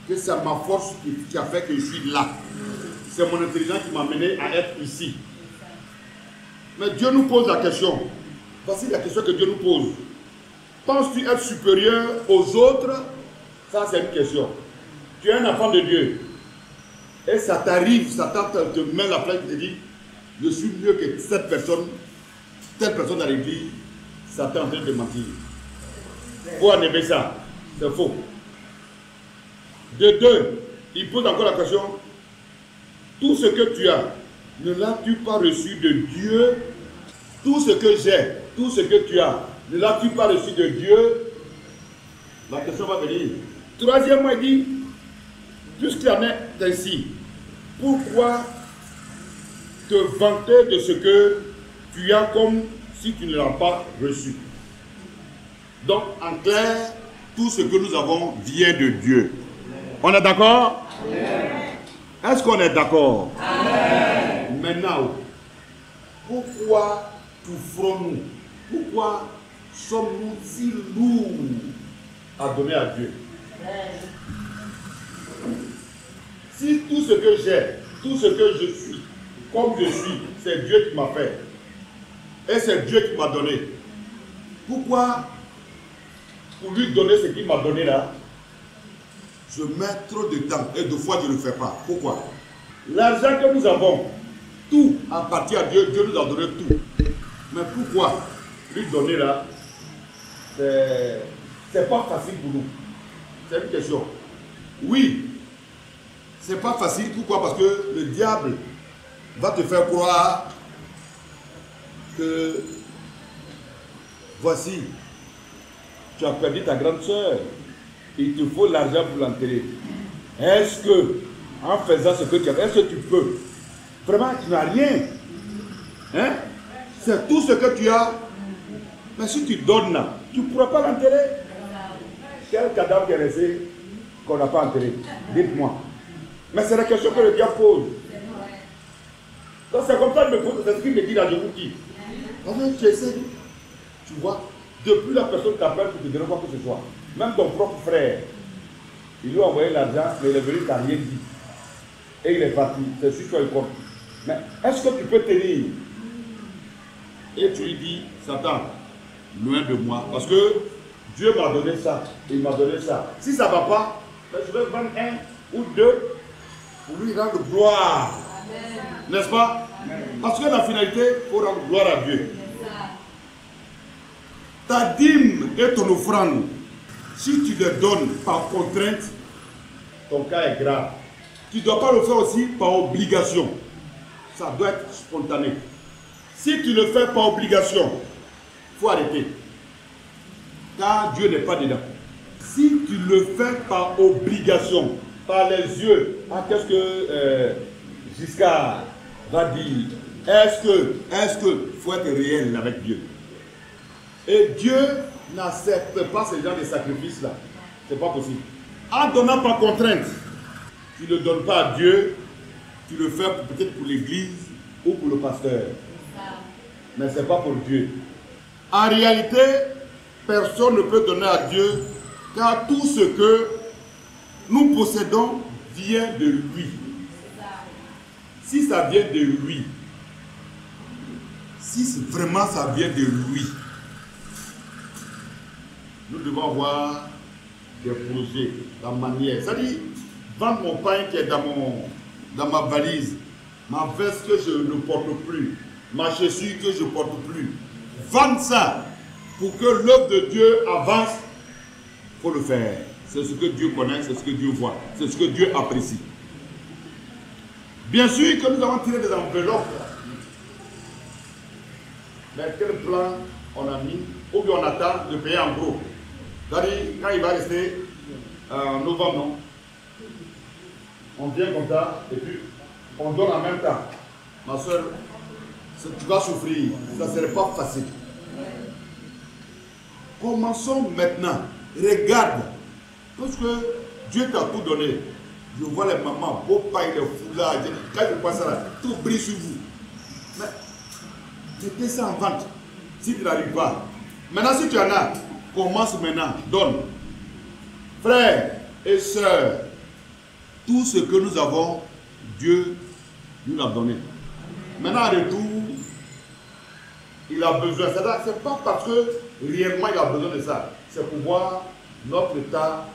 que c'est ma force qui a fait que je suis là. C'est mon intelligence qui m'a mené à être ici. Mais Dieu nous pose la question. Voici la question que Dieu nous pose. Penses-tu être supérieur aux autres? Ça, c'est une question. Tu es un enfant de Dieu. Et ça t'arrive, Satan te met la plaque et te dit, je suis mieux que cette personne, telle personne dans l'église. Satan est en train de mentir. Il faut enlever ça. C'est faux. De deux, il pose encore la question, tout ce que tu as, ne l'as-tu pas reçu de Dieu? Tout ce que j'ai, tout ce que tu as, ne l'as-tu pas reçu de Dieu? La question va venir. Troisièmement, il dit, puisqu'il en est ainsi, pourquoi te vanter de ce que tu as comme si tu ne l'as pas reçu? Donc, en clair, tout ce que nous avons vient de Dieu. On est d'accord? Est-ce qu'on est d'accord? Maintenant, pourquoi souffrons-nous? Pourquoi sommes-nous si lourds à donner à Dieu? Si tout ce que j'ai, tout ce que je suis, comme je suis, c'est Dieu qui m'a fait, et c'est Dieu qui m'a donné, pourquoi, pour lui donner ce qu'il m'a donné là, je mets trop de temps et de fois je ne le fais pas? Pourquoi? L'argent que nous avons, tout appartient à Dieu, Dieu nous a donné tout. Mais pourquoi lui donner là, c'est pas facile pour nous? C'est une question. Oui, c'est pas facile. Pourquoi? Parce que le diable va te faire croire que voici, tu as perdu ta grande soeur, il te faut l'argent pour l'enterrer. Est-ce que, en faisant ce que tu as fait, est-ce que tu peux? Vraiment, tu n'as rien. Hein? C'est tout ce que tu as. Mais si tu donnes là, tu ne pourras pas l'enterrer. Quel cadavre qui est resté qu'on n'a pas enterré? Dites-moi. Mais c'est la question que le diable pose. Donc c'est comme ça que c'est ce qu'il me dit là, je vous dis. Tu essaies, tu vois, depuis la personne t'appelle pour te donner quoi que ce soit. Même ton propre frère, il lui a envoyé l'argent, mais il est venu, il t'a rien dit. Et il est parti. C'est sûr qu'il compte. Mais est-ce que tu peux tenir? Et tu lui dis, Satan, loin de moi. Parce que Dieu m'a donné ça. Il m'a donné ça. Si ça ne va pas, je vais prendre un ou deux pour lui rendre gloire. N'est-ce pas? Parce que la finalité, il faut rendre gloire à Dieu. Ta dîme et ton offrande, si tu les donnes par contrainte, ton cas est grave. Tu ne dois pas le faire aussi par obligation. Ça doit être spontané. Si tu le fais par obligation, il faut arrêter. Car Dieu n'est pas dedans. Si tu le fais par obligation, par les yeux, qu'est-ce que Giscard va dire? Est-ce que faut être réel avec Dieu? Et Dieu n'accepte pas ce genre de sacrifice-là. Ce n'est pas possible. En donnant par contrainte, tu ne le donnes pas à Dieu, tu le fais peut-être pour l'église ou pour le pasteur. Mais ce n'est pas pour Dieu. En réalité, personne ne peut donner à Dieu, car tout ce que nous possédons vient de lui. Si ça vient de lui, si vraiment ça vient de lui, nous devons avoir des projets, la manière. C'est-à-dire, vendre mon pain qui est dans ma valise, ma veste que je ne porte plus, ma chaussure que je ne porte plus. Vendre ça pour que l'œuvre de Dieu avance, il faut le faire. C'est ce que Dieu connaît, c'est ce que Dieu voit, c'est ce que Dieu apprécie. Bien sûr que nous avons tiré des enveloppes. Mais quel plan on a mis, ou bien on attend de payer en gros. C'est-à-dire, quand il va rester en novembre, non? On vient comme ça, et puis on donne en même temps. Ma soeur, tu vas souffrir, ça ne serait pas facile. Commençons maintenant. Regarde, parce que Dieu t'a tout donné. Je vois les mamans, beaux pailles, les foulards, quand je vois ça là, tout brille sur vous. Mais mettez ça en vente, si tu n'arrives pas. Maintenant, si tu en as, commence maintenant, donne. Frères et sœurs, tout ce que nous avons, Dieu nous l'a donné. Maintenant, en retour, il a besoin. Ce n'est pas parce que réellement il a besoin de ça. C'est pour voir notre état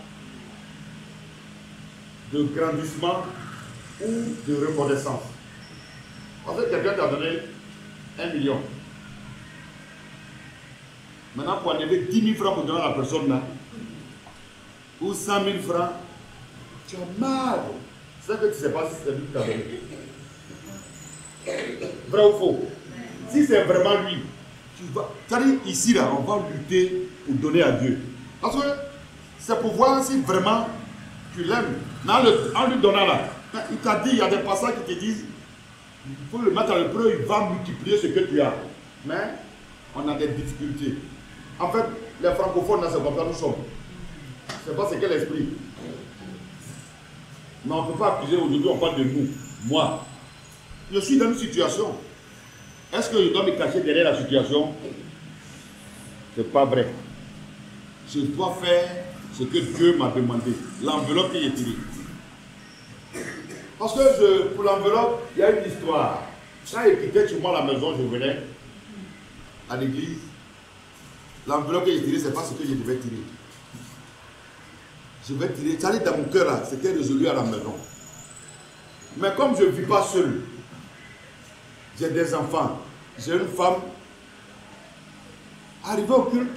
de grandissement ou de reconnaissance. En fait, quelqu'un t'a donné 1 million. Maintenant, pour enlever 10 000 francs pour donner à la personne là, ou 100 000 francs, tu as mal. C'est que tu ne sais pas si c'est lui qui t'a donné. Vrai ou faux? Si c'est vraiment lui, tu vas. C'est-à-dire, ici là, on va lutter pour donner à Dieu. Parce que c'est pour voir si vraiment tu l'aimes. En lui donnant là, il t'a dit, il y a des passages qui te disent, il faut le mettre à l'épreuve, il va multiplier ce que tu as. Mais on a des difficultés. En fait, les francophones, c'est comme ça nous sommes. Je ne sais pas c'est quel esprit. Mais on ne peut pas accuser aujourd'hui, on parle de nous. Moi, je suis dans une situation. Est-ce que je dois me cacher derrière la situation? Ce n'est pas vrai. Je dois faire ce que Dieu m'a demandé. L'enveloppe qui est tirée. Parce que pour l'enveloppe, il y a une histoire. Quand il quittait chez moi à la maison, je venais à l'église. L'enveloppe qui est tirée, ce n'est pas ce que je devais tirer. Je vais tirer. Ça allait dans mon cœur là, c'était résolu à la maison. Mais comme je ne vis pas seul, j'ai des enfants, j'ai une femme. Arrivé au culte,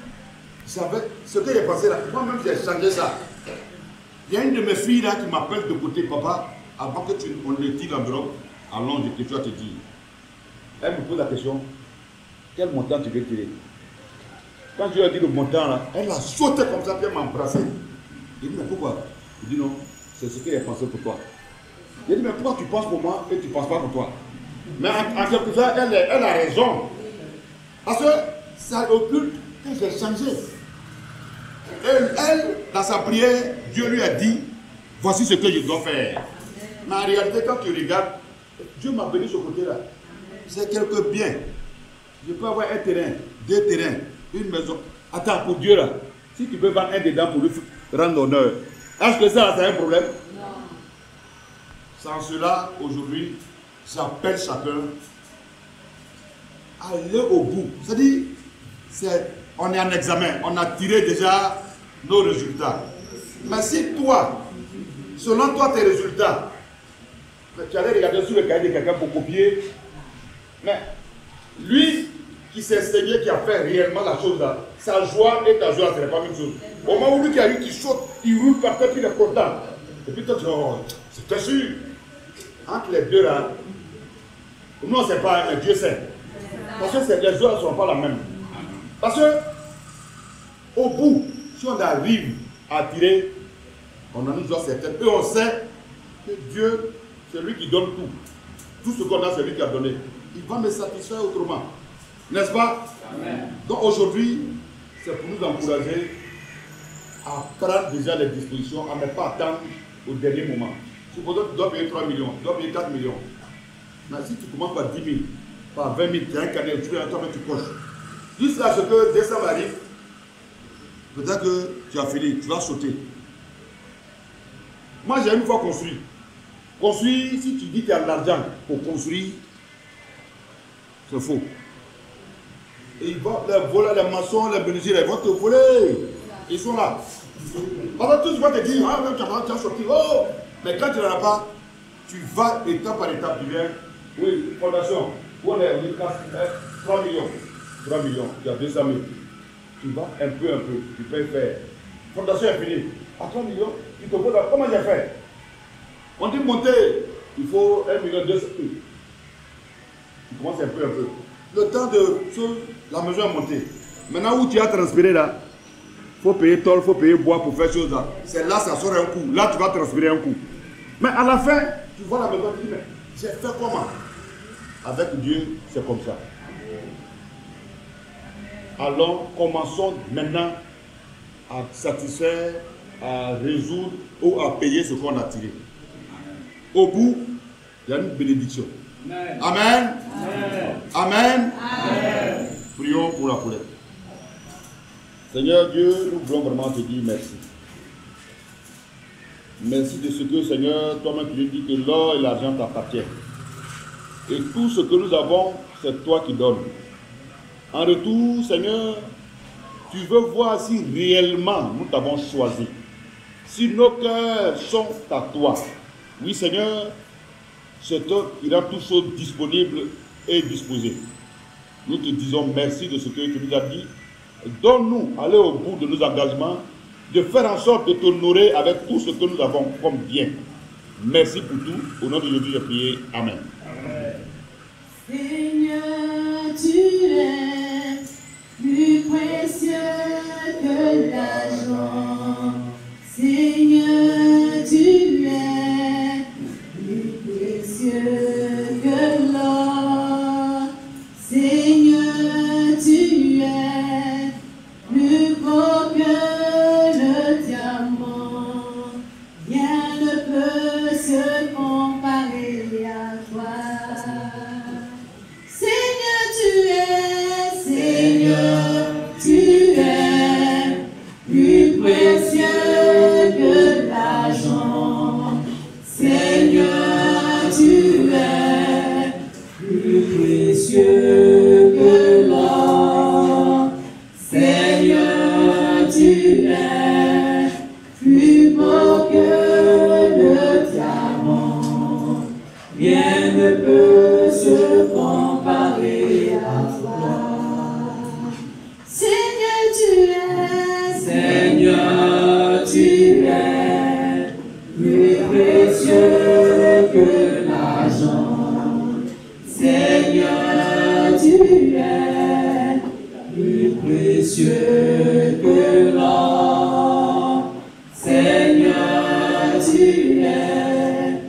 j'avais ce que j'ai pensé là. Moi-même, j'ai changé ça. Il y a une de mes filles là qui m'appelle de côté, papa, avant que on ne tire l'enveloppe, allons, tu vas te dire. Elle me pose la question, quel montant tu veux tirer? Quand je lui ai dit le montant là, elle a sauté comme ça, puis elle m'a embrassé. J'ai dit, mais pourquoi? Il dit non, c'est ce qu'il a pensé pour toi. J'ai dit, mais pourquoi tu penses pour moi et tu ne penses pas pour toi? Mais en quelque sorte, elle a raison. Parce que ça occulte que j'ai changé. Elle, dans sa prière, Dieu lui a dit, voici ce que je dois faire. Mais en réalité, quand tu regardes, Dieu m'a béni ce côté-là. C'est quelque bien. Je peux avoir un terrain, 2 terrains, une maison. Attends, pour Dieu là, si tu peux vendre un dedans pour lui rendre honneur, est-ce que ça, c'est un problème? Non. Sans cela, aujourd'hui, j'appelle chacun à aller au bout. C'est-à-dire, on est en examen, on a tiré déjà nos résultats. Mais si toi, selon toi, tes résultats, tu allais regarder sur le cahier de quelqu'un pour copier, mais lui qui s'est enseigné, qui a fait réellement la chose là, sa joie et ta joie, ce n'est pas la même chose. Au moment où lui qui a eu, qui saute, il roule par terre, puis il est content. Et puis toi, tu dis, oh, c'était sûr. Entre les deux là, nous on ne sait pas, mais Dieu sait. Parce que les joies ne sont pas la même. Parce que, au bout, si on arrive à tirer, on en nous a certaines. Et on sait que Dieu, c'est lui qui donne tout. Tout ce qu'on a, c'est lui qui a donné. Il va me satisfaire autrement. N'est-ce pas? Amen. Donc aujourd'hui, c'est pour nous encourager à prendre déjà les dispositions, à ne pas attendre au dernier moment. Supposons que tu dois payer 3 millions, tu dois payer 4 millions. Mais si tu commences par 10 000, par 20 000, tu as un canet, tu fais un temps, tu coches. Jusqu'à ce que décembre arrive, peut-être que tu as fini, tu vas sauter. Moi, j'ai une fois construit. Construire, si tu dis que tu as de l'argent pour construire, c'est faux. Et ils vont, les voleurs, les maçons, les menuisiers, ils vont te voler. Ils sont là. Alors tous vont te dire, ah, tu as sorti, oh! Mais quand tu n'en as pas, tu vas étape par étape, tu viens. Oui, fondation, où on est, 3 millions. 3 millions, tu as 200 000. Tu vas un peu, tu peux faire. Fondation est finie. À 3 millions, tu te poses, comment j'ai fait? On dit monter, il faut 1 million 200 000. Tu commences un peu. Le temps de la maison est montée. Maintenant où tu as transpiré là, il faut payer tôle, il faut payer bois pour faire chose là. C'est là, ça sort un coup. Là, tu vas transpirer un coup. Mais à la fin, tu vois la maison, tu dis, mais j'ai fait comment? Avec Dieu, c'est comme ça. Alors, commençons maintenant à satisfaire, à résoudre ou à payer ce qu'on a tiré. Au bout, il y a une bénédiction. Amen. Amen. Amen. Amen. Prions pour la colère. Seigneur Dieu, nous voulons vraiment te dire merci. Merci de ce que, Seigneur, toi-même tu nous dis que l'or et l'argent t'appartiennent. Et tout ce que nous avons, c'est toi qui donnes. En retour, Seigneur, tu veux voir si réellement nous t'avons choisi. Si nos cœurs sont à toi. Oui, Seigneur, c'est toi qui rend toutes choses disponibles et disposées. Nous te disons merci de ce que tu nous as dit. Donne-nous aller au bout de nos engagements, de faire en sorte de t'honorer avec tout ce que nous avons comme bien. Merci pour tout. Au nom de Jésus, j'ai prié. Amen. Amen. Seigneur, tu es plus précieux que l'argent. Seigneur, tu es plus précieux que l'or. Seigneur, tu es plus beau que le diamant. Rien ne peut se comparer à toi. Seigneur, tu es plus précieux que l'argent. Seigneur, tu es plus précieux que l'or. Seigneur, tu es plus beau que le diamant. Rien ne peut se comparer à toi. Seigneur, tu es plus précieux que l'argent. Seigneur, tu es les cieux que l'or. Seigneur, tu es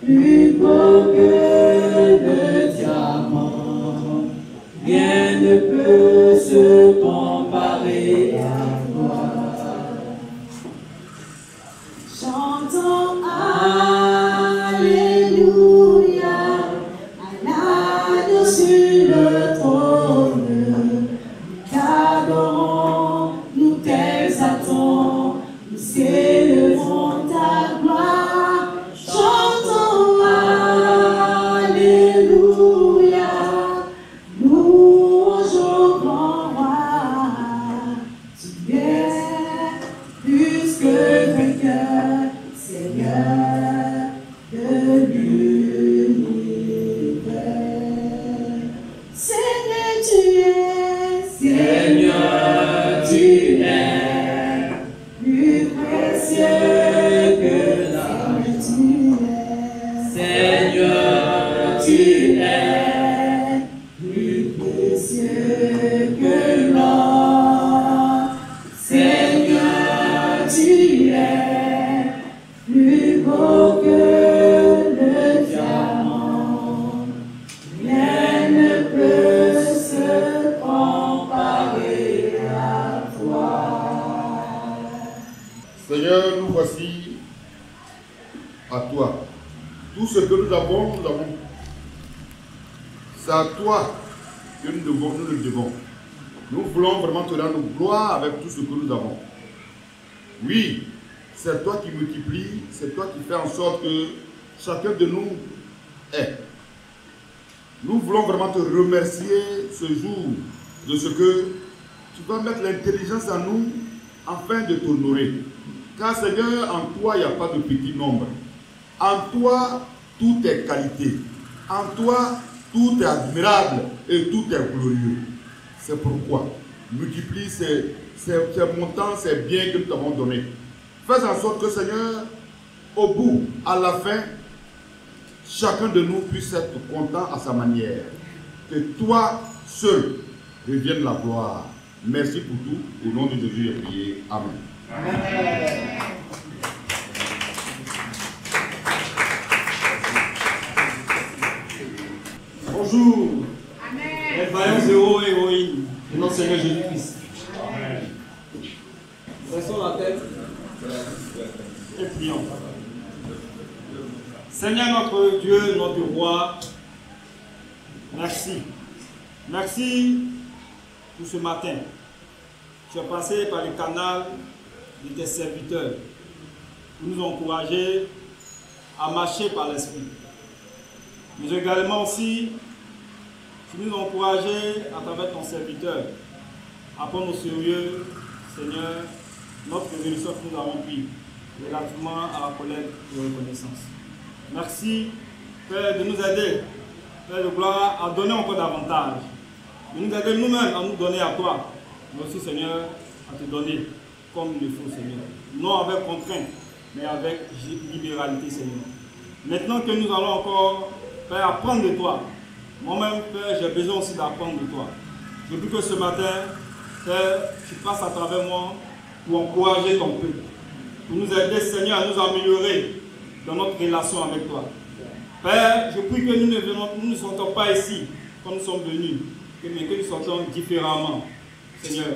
plus beau que le diamant. Rien ne peut se comparer à toi. Chantons Alléluia, Allah sur le trône. T'adorons, nous t'exaltons, nous célébrons ta gloire. Chantons Alléluia, louange au grand roi. Tu es plus que vainqueur, Seigneur de l'univers. Seigneur, tu es, Seigneur, tu es plus précieux que l'or. Seigneur, tu es Plus précieux que l'or. Seigneur, tu es plus beau que le diamant. Rien ne peut se comparer à toi. Seigneur, nous voici à toi. Tout ce que nous avons, nous avons. C'est à toi que nous le devons. Nous voulons vraiment te rendre gloire avec tout ce que nous avons. Oui, c'est toi qui multiplies, c'est toi qui fais en sorte que chacun de nous est. Nous voulons vraiment te remercier ce jour de ce que tu vas mettre l'intelligence en nous afin de t'honorer. Car Seigneur, en toi, il n'y a pas de petit nombre. En toi, tout est qualité. En toi, tout est admirable et tout est glorieux. C'est pourquoi multiplie ces montants, ces biens que nous t'avons donnés. Fais en sorte que, Seigneur, au bout, à la fin, chacun de nous puisse être content à sa manière. Que toi seul revienne la gloire. Merci pour tout. Au nom de Jésus, j'ai prié. Amen. Amen. Bonjour. Les vaillants héros et héroïnes de notre Seigneur Jésus-Christ. Dressons la tête et prions. Seigneur notre Dieu, notre roi, merci. Merci pour ce matin. Tu es passé par le canal de tes serviteurs pour nous encourager à marcher par l'Esprit. Mais également aussi, tu nous encourager à travers ton serviteur à prendre au sérieux, Seigneur, notre résolution que nous avons prise relativement à la collecte de reconnaissance. Merci, Père, de nous aider, Père de gloire, à donner encore davantage. De nous aider nous-mêmes à nous donner à toi, mais aussi, Seigneur, à te donner comme il le faut, Seigneur. Non avec contrainte, mais avec libéralité, Seigneur. Maintenant que nous allons encore, Père, apprendre de toi. Moi-même, Père, j'ai besoin aussi d'apprendre de toi. Je veux que ce matin, Père, tu passes à travers moi pour encourager ton peuple. Pour nous aider, Seigneur, à nous améliorer dans notre relation avec toi. Père, je prie que nous ne sortons pas ici comme nous sommes venus, mais que nous sortons différemment. Seigneur,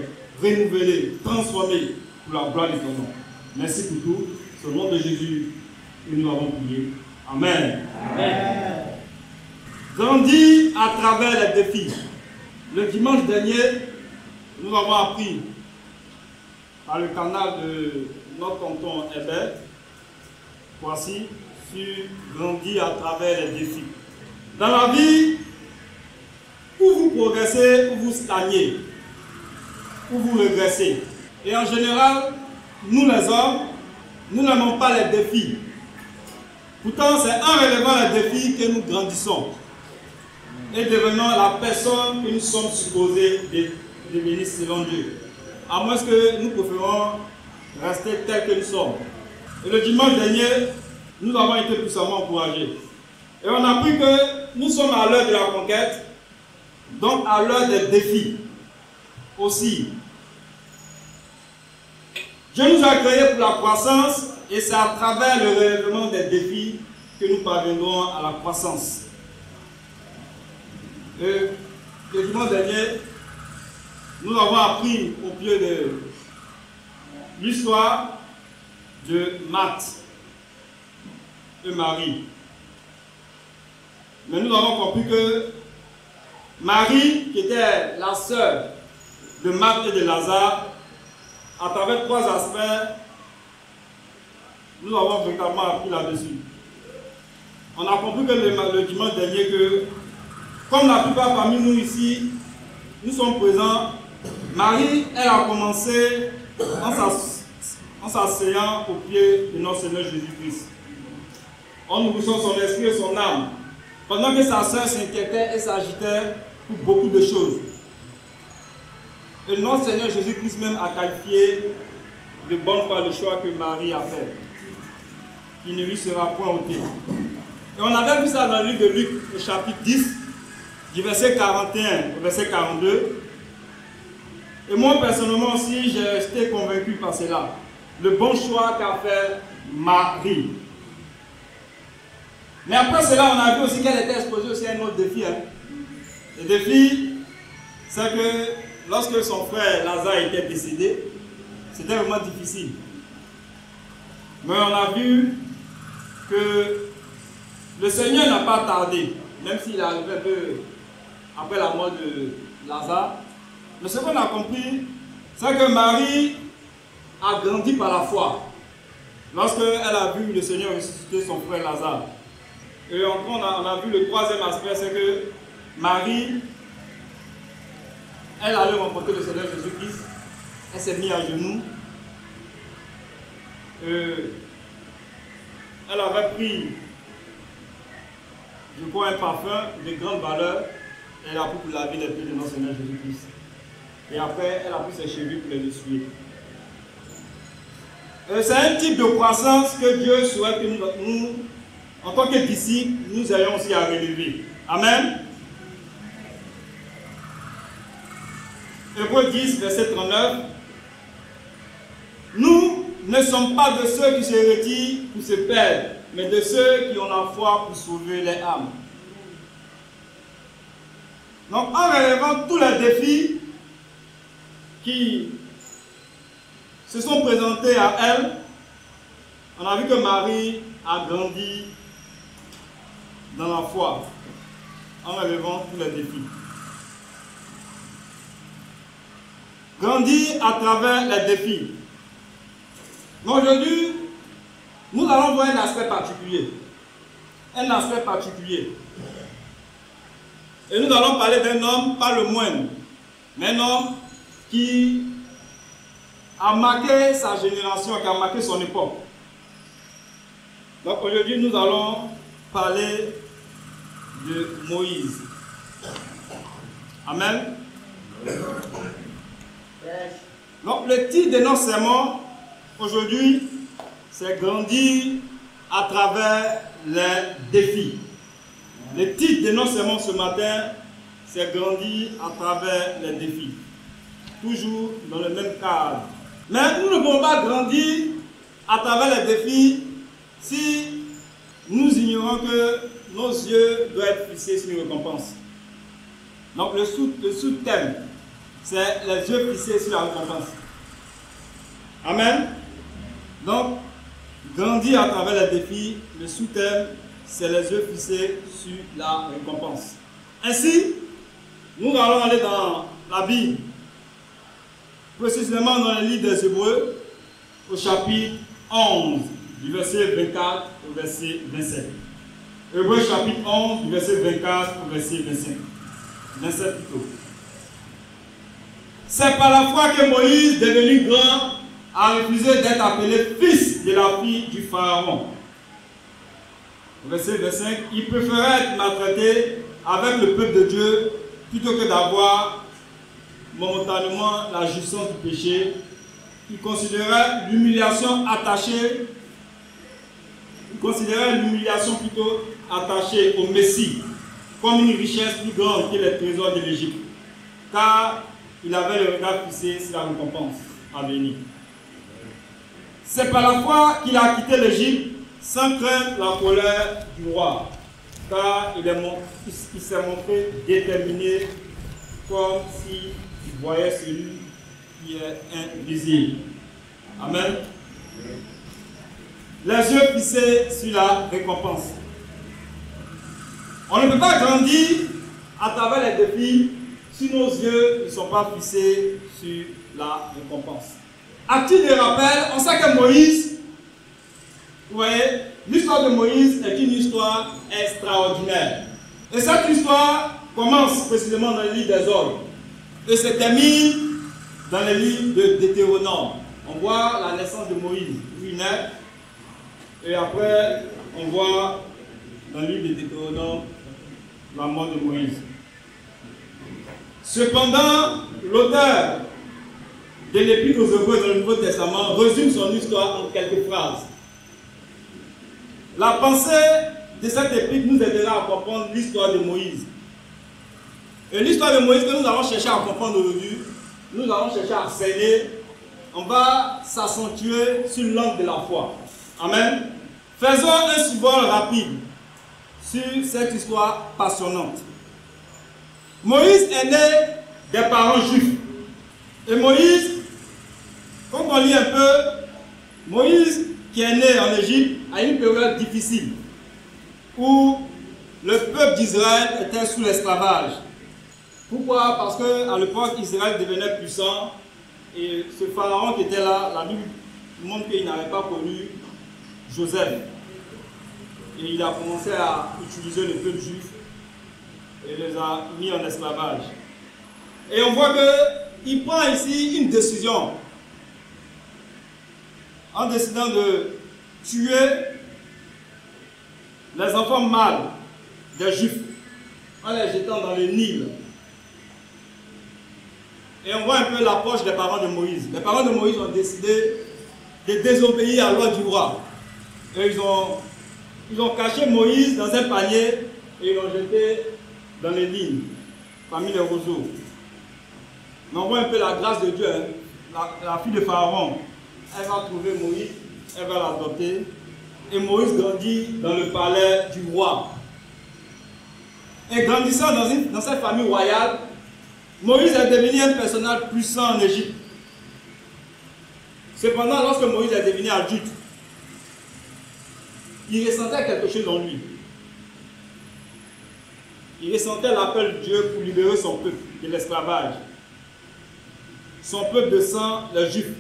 renouvelés, transformés pour la gloire de ton nom. Merci pour tout. C'est au nom de Jésus que nous avons prié. Amen. Amen. Grandis à travers les défis. Le dimanche dernier, nous avons appris par le canal de notre tonton Hébert, voici, sur grandir à travers les défis. Dans la vie, où vous progressez, où vous stagnez, où vous régressez. Et en général, nous les hommes, nous n'aimons pas les défis. Pourtant, c'est en relevant les défis que nous grandissons et devenons la personne que nous sommes supposés devenir selon Dieu. À moins que nous préférons rester tels que nous sommes. Et le dimanche dernier, nous avons été puissamment encouragés. Et on a appris que nous sommes à l'heure de la conquête, donc à l'heure des défis. Aussi, Dieu nous a créés pour la croissance et c'est à travers le relèvement des défis que nous parviendrons à la croissance. Le dimanche dernier, nous avons appris au pied de l'histoire de Marthe et Marie. Mais nous avons compris que Marie, qui était la sœur de Marthe et de Lazare, à travers 3 aspects, nous avons véritablement appris là-dessus. On a compris que le dimanche dernier que, comme la plupart parmi nous ici, nous sommes présents, Marie, elle a commencé en s'asseyant au pied de notre Seigneur Jésus-Christ, en nourrissant son esprit et son âme, pendant que sa sœur s'inquiétait et s'agitait pour beaucoup de choses. Et notre Seigneur Jésus-Christ même a qualifié de bonne foi le choix que Marie a fait, qui ne lui sera point ôté. Et on avait vu ça dans le livre de Luc, au chapitre 10, du verset 41 au verset 42. Et moi, personnellement aussi, j'ai resté convaincu par cela. Le bon choix qu'a fait Marie. Mais après cela, on a vu aussi qu'elle était exposée aussi à un autre défi. Le défi, c'est que lorsque son frère Lazare était décédé, c'était vraiment difficile. Mais on a vu que le Seigneur n'a pas tardé, même s'il est arrivé un peu après la mort de Lazare. Mais ce qu'on a compris, c'est que Marie a grandi par la foi. Lorsqu'elle a vu le Seigneur ressusciter son frère Lazare. Et encore, on a vu le 3e aspect, c'est que Marie, elle allait rencontrer le Seigneur Jésus-Christ. Elle s'est mise à genoux. Elle avait pris, je crois, un parfum de grande valeur. Et elle a pris pour laver les pieds de notre Seigneur Jésus-Christ. Et après, elle a pris ses cheveux pour les essuyer. C'est un type de croissance que Dieu souhaite que nous, en tant que disciples, nous ayons aussi à relever. Amen. Hébreux 10, verset 39. Nous ne sommes pas de ceux qui se retirent pour se perdre, mais de ceux qui ont la foi pour sauver les âmes. Donc, en relevant tous les défis qui se sont présentés à elle, on a vu que Marie a grandi dans la foi en relevant tous les défis. Grandir à travers les défis. Mais aujourd'hui, nous allons voir un aspect particulier. Un aspect particulier. Et nous allons parler d'un homme, pas le moindre, mais un homme qui a marqué sa génération, qui a marqué son époque. Donc aujourd'hui, nous allons parler de Moïse. Amen. Donc le titre de notre sermon aujourd'hui, c'est grandir à travers les défis. Le titre de notre sermon ce matin, c'est grandir à travers les défis. Toujours dans le même cadre. Mais nous ne pouvons pas grandir à travers les défis si nous ignorons que nos yeux doivent être fixés sur une récompense. Donc le sous-thème, c'est les yeux fixés sur la récompense. Amen. Donc, grandir à travers les défis, le sous-thème, c'est les yeux fixés sur la récompense. Ainsi, nous allons aller dans la Bible, précisément dans le livre des Hébreux, au chapitre 11, du verset 24 au verset 27. Hébreux chapitre 11, du verset 24 au verset 25. 27 plutôt. C'est par la foi que Moïse, devenu grand, a refusé d'être appelé fils de la fille du Pharaon. Verset 25. Il préférait être maltraité avec le peuple de Dieu plutôt que d'avoir momentanément la jouissance du péché. Il considérait l'humiliation attachée. Il considérait l'humiliation plutôt attachée au Messie comme une richesse plus grande que les trésors de l'Égypte, car il avait le regard fixé sur la récompense à venir. C'est par la foi qu'il a quitté l'Égypte sans craindre la colère du roi, car il s'est montré déterminé comme s'il voyait celui qui est invisible. Amen. Les yeux fixés sur la récompense. On ne peut pas grandir à travers les défis si nos yeux ne sont pas fixés sur la récompense. À titre de rappel, on sait que Moïse, vous voyez, l'histoire de Moïse est une histoire extraordinaire. Et cette histoire commence précisément dans le livre des Ordres et se termine dans le livre de Deutéronome. On voit la naissance de Moïse, où il naît, et après on voit dans le livre de Deutéronome la mort de Moïse. Cependant, l'auteur de l'Épître aux Hébreux dans le Nouveau Testament résume son histoire en quelques phrases. La pensée de cette épître nous aidera à comprendre l'histoire de Moïse. Et l'histoire de Moïse que nous allons chercher à comprendre aujourd'hui, nous allons chercher à enseigner, on va s'accentuer sur l'angle de la foi. Amen. Faisons un survol rapide sur cette histoire passionnante. Moïse est né des parents juifs. Et Moïse, quand on lit un peu, Moïse qui est né en Égypte à une période difficile où le peuple d'Israël était sous l'esclavage. Pourquoi? Parce qu'à l'époque, Israël devenait puissant et ce pharaon qui était là, la Bible montre qu'il n'avait pas connu Joseph. Et il a commencé à utiliser le peuple juif et les a mis en esclavage. Et on voit qu'il prend ici une décision en décidant de tuer les enfants mâles des Juifs en les jetant dans le Nil. Et on voit un peu l'approche des parents de Moïse. Les parents de Moïse ont décidé de désobéir à l'ordre du roi. Et ils ont caché Moïse dans un panier et ils l'ont jeté dans les lignes, parmi les roseaux. Mais on voit un peu la grâce de Dieu. Hein. La fille de Pharaon, elle va trouver Moïse, elle va l'adopter. Et Moïse grandit dans le palais du roi. Et grandissant dans cette famille royale, Moïse est devenu un personnage puissant en Égypte. Cependant, lorsque Moïse est devenu adulte, il ressentait quelque chose en lui. Il ressentait l'appel de Dieu pour libérer son peuple de l'esclavage. Son peuple de sang, les Juifs.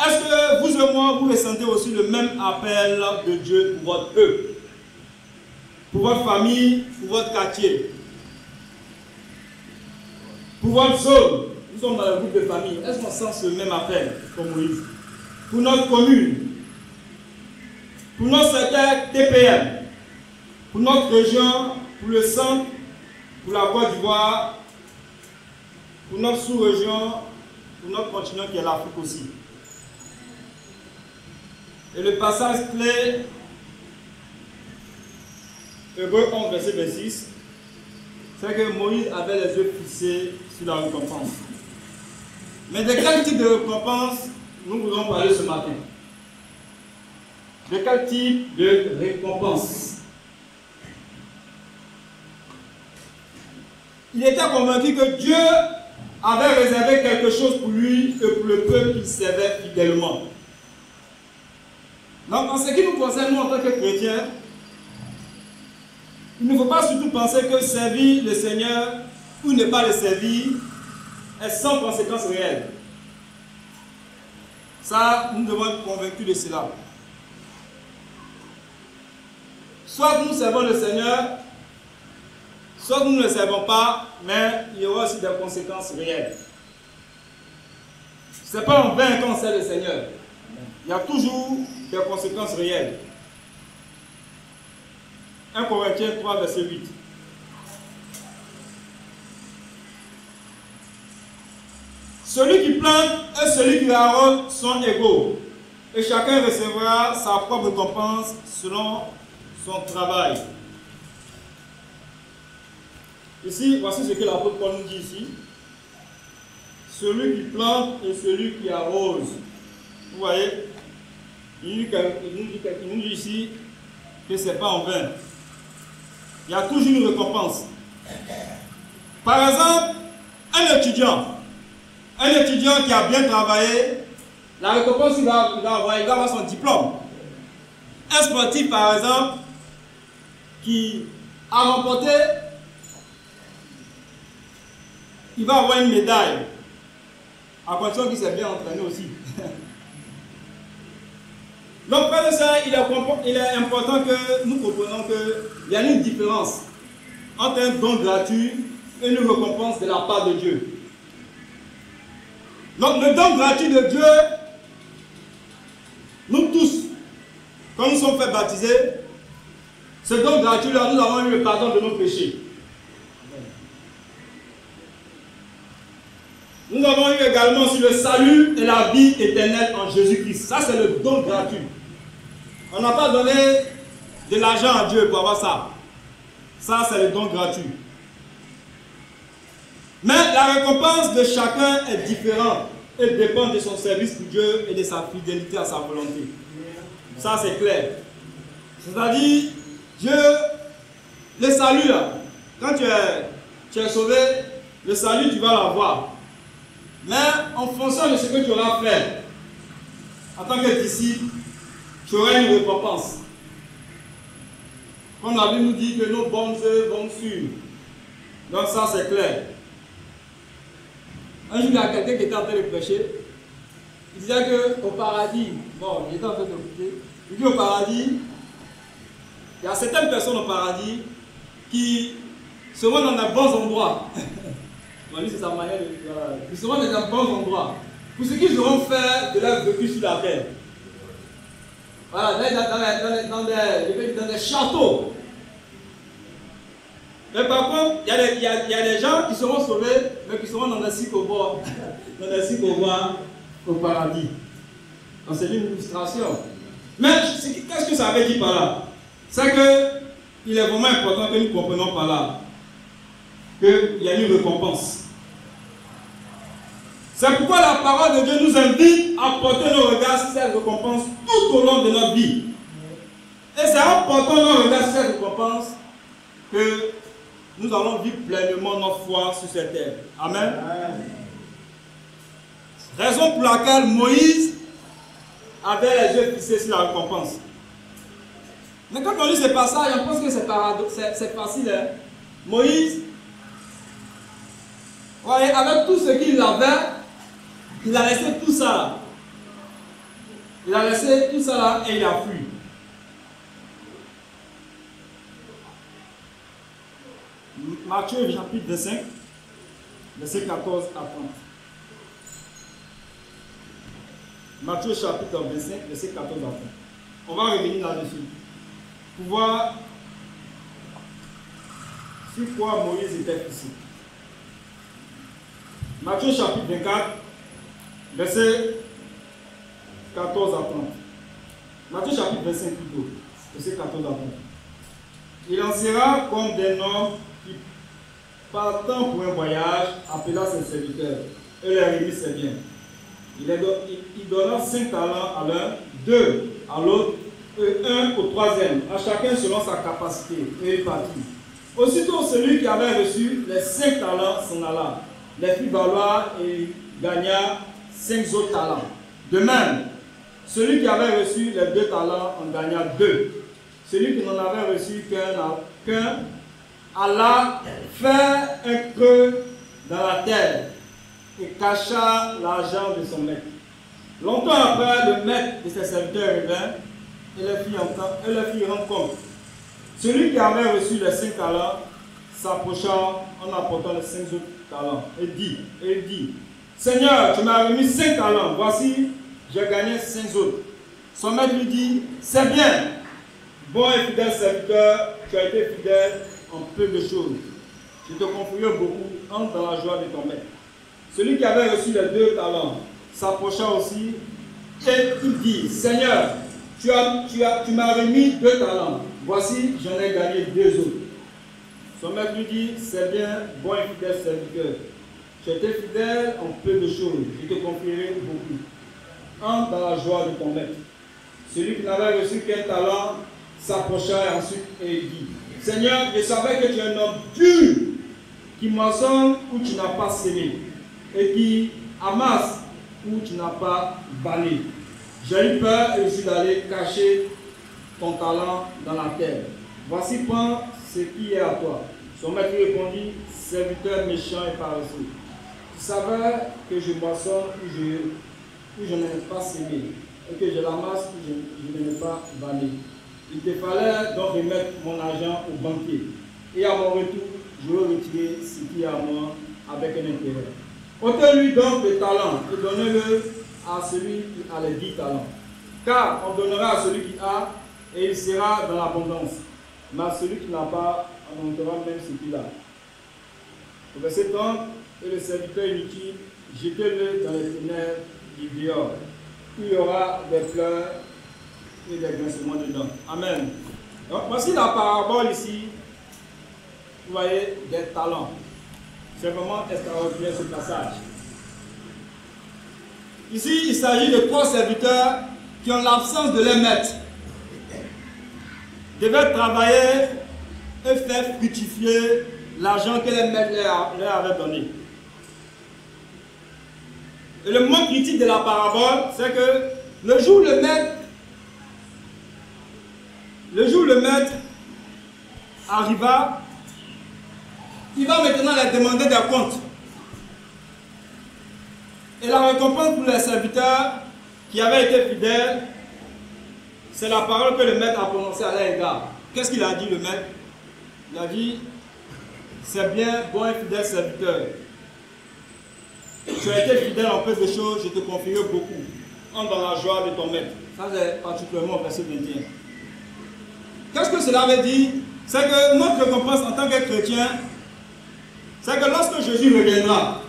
Est-ce que vous et moi, vous ressentez aussi le même appel de Dieu pour votre peuple, pour votre famille, pour votre quartier, pour votre zone? Nous sommes dans le groupe de famille. Est-ce qu'on sent ce même appel comme Moïse? Pour notre commune, pour notre secteur TPM, pour notre région, pour le centre, pour la Côte d'Ivoire, pour notre sous-région, pour notre continent qui est l'Afrique aussi. Et le passage clé, Hébreux 11, verset 26, c'est que Moïse avait les yeux fixés sur la récompense. Mais de quel type de récompense nous voulons parler ce matin? De quel type de récompense? Il était convaincu que Dieu avait réservé quelque chose pour lui et pour le peuple qu'il servait fidèlement. Donc, en ce qui nous concerne, nous, en tant que chrétiens, il ne faut pas surtout penser que servir le Seigneur ou ne pas le servir est sans conséquence réelle. Ça, nous devons être convaincus de cela. Soit nous servons le Seigneur, soit nous ne le servons pas, mais il y aura aussi des conséquences réelles. Ce n'est pas en vain qu'on sert le Seigneur. Il y a toujours des conséquences réelles. 1 Corinthiens 3, verset 8. Celui qui plante et celui qui arrose sont égaux, et chacun recevra sa propre récompense selon son travail. Ici, voici ce que l'apôtre Paul nous dit ici. Celui qui plante et celui qui arrose Vous voyez, il nous dit ici que ce n'est pas en vain. Il y a toujours une récompense. Par exemple, un étudiant qui a bien travaillé, la récompense qu'il va avoir son diplôme. Un sportif, par exemple, qui a remporté, il va avoir une médaille, à condition qu'il s'est bien entraîné aussi. Donc, frère et sœurs, il est important que nous comprenions qu'il y a une différence entre un don gratuit et une récompense de la part de Dieu. Donc, le don gratuit de Dieu, nous tous, quand nous sommes fait baptiser, ce don gratuit-là, nous avons eu le pardon de nos péchés. Nous avons eu également aussi le salut et la vie éternelle en Jésus-Christ. Ça, c'est le don gratuit. On n'a pas donné de l'argent à Dieu pour avoir ça. Ça, c'est le don gratuit. Mais la récompense de chacun est différente et dépend de son service pour Dieu et de sa fidélité à sa volonté. Ça, c'est clair. C'est-à-dire, Dieu, le salut, là, quand tu es sauvé, le salut, tu vas l'avoir. Mais en fonction de ce que tu auras fait, en tant que disciple, tu auras une récompense. Comme la Bible nous dit que nos bonnes œuvres vont suivre. Donc ça, c'est clair. Un jour, il y a quelqu'un qui était en train de prêcher. Il disait qu'au paradis, bon, il était en train d'écouter, il dit au paradis, il y a certaines personnes au paradis qui seront dans de bons endroits. C'est sa manière de... Ils seront dans de bons endroits. Pour ce qu'ils auront fait de leur vécu sur la terre. Voilà, dans des châteaux. Mais par contre, il y a des gens qui seront sauvés, mais qui seront dans des sycobois. Dans des sycobois au paradis. Donc c'est une illustration. Mais qu'est-ce que ça veut dire par là? C'est qu'il est vraiment important que nous comprenions par là qu'il y a une récompense. C'est pourquoi la parole de Dieu nous invite à porter nos regards sur cette récompense tout au long de notre vie. Et c'est en portant nos regards sur cette récompense que nous allons vivre pleinement notre foi sur cette terre. Amen. Raison pour laquelle Moïse avait les yeux fixés sur la récompense. Mais quand on lit ce passage, on pense que c'est facile. Hein? Moïse, voyez, avec tout ce qu'il avait, il a laissé tout ça là. Il a laissé tout ça là et il a fui. Matthieu chapitre 25, verset 14 à 30. Matthieu chapitre 25, verset 14 à 30. On va revenir là-dessus. Pour voir sur quoi Moïse était ici. Matthieu chapitre 24, verset 14 à 30. Matthieu chapitre 25 plutôt, verset 14 à 30. Il en sera comme des hommes qui, partant pour un voyage, appela ses serviteurs et leur remit ses biens. Il donna 5 talents à l'un, 2 à l'autre, et 1 au troisième, à chacun selon sa capacité, et il partit. Aussitôt, celui qui avait reçu les 5 talents s'en alla, les fit valoir et gagna 5 autres talents. De même, celui qui avait reçu les 2 talents en gagna 2. Celui qui n'en avait reçu qu'un alla faire un creux dans la terre et cacha l'argent de son maître. Longtemps après, le maître de ses serviteurs revint et les fit rendre compte. Celui qui avait reçu les 5 talents s'approcha en apportant les 5 autres talents et dit, Seigneur, tu m'as remis 5 talents, voici, j'ai gagné 5 autres. Son maître lui dit, c'est bien, bon et fidèle serviteur, tu as été fidèle en peu de choses. Je te confierai beaucoup, entre dans la joie de ton maître. Celui qui avait reçu les 2 talents s'approcha aussi et il dit, Seigneur, tu m'as remis 2 talents, voici, j'en ai gagné 2 autres. Son maître lui dit, c'est bien, bon et fidèle serviteur. Tu as été fidèle en peu de choses, je te confierai beaucoup. entre dans la joie de ton maître. Celui qui n'avait reçu qu'un talent s'approcha et ensuite et dit, Seigneur, je savais que tu es un homme dur, qui moissonne où tu n'as pas semé, et qui amasse où tu n'as pas banni. J'ai eu peur et je suis allé cacher ton talent dans la terre. Voici, prends ce qui est à toi. Son maître répondit, serviteur méchant et paresseux. Tu savais que je moissonne où je n'ai pas semé, et que je l'amasse où je n'ai pas banni. Il te fallait donc remettre mon argent au banquier. Et à mon retour, je vais retirer ce qui est à moi avec un intérêt. Ôtez-lui donc le talent et donnez-le à celui qui a les 10 talents. Car on donnera à celui qui a et il sera dans l'abondance. Mais à celui qui n'a pas, on montrera même ce qu'il a. Au verset 30, et le serviteur inutile, jetez-le dans les ténèbres du dehors. Il y aura des pleurs et des grincements dedans. Amen. Donc voici la parabole ici. Vous voyez, des talents. C'est vraiment extraordinaire ce passage. Ici, il s'agit de 3 serviteurs qui ont l'absence de leur maître. Devaient travailler et faire fructifier l'argent que les maîtres leur avaient donné. Et le moment critique de la parabole, c'est que le jour où le maître arriva, il va maintenant leur demander des comptes. Et la récompense pour les serviteurs qui avaient été fidèles, c'est la parole que le maître a prononcée à leur égard. Qu'est-ce qu'il a dit, le maître? Il a dit, c'est bien, bon et fidèle serviteur. Tu as été fidèle en peu de choses, je te confierai beaucoup. Entre dans la joie de ton maître. Ça, c'est particulièrement au verset 21. Qu'est-ce que cela veut dire? C'est que notre récompense en tant que chrétien, c'est que lorsque Jésus reviendra,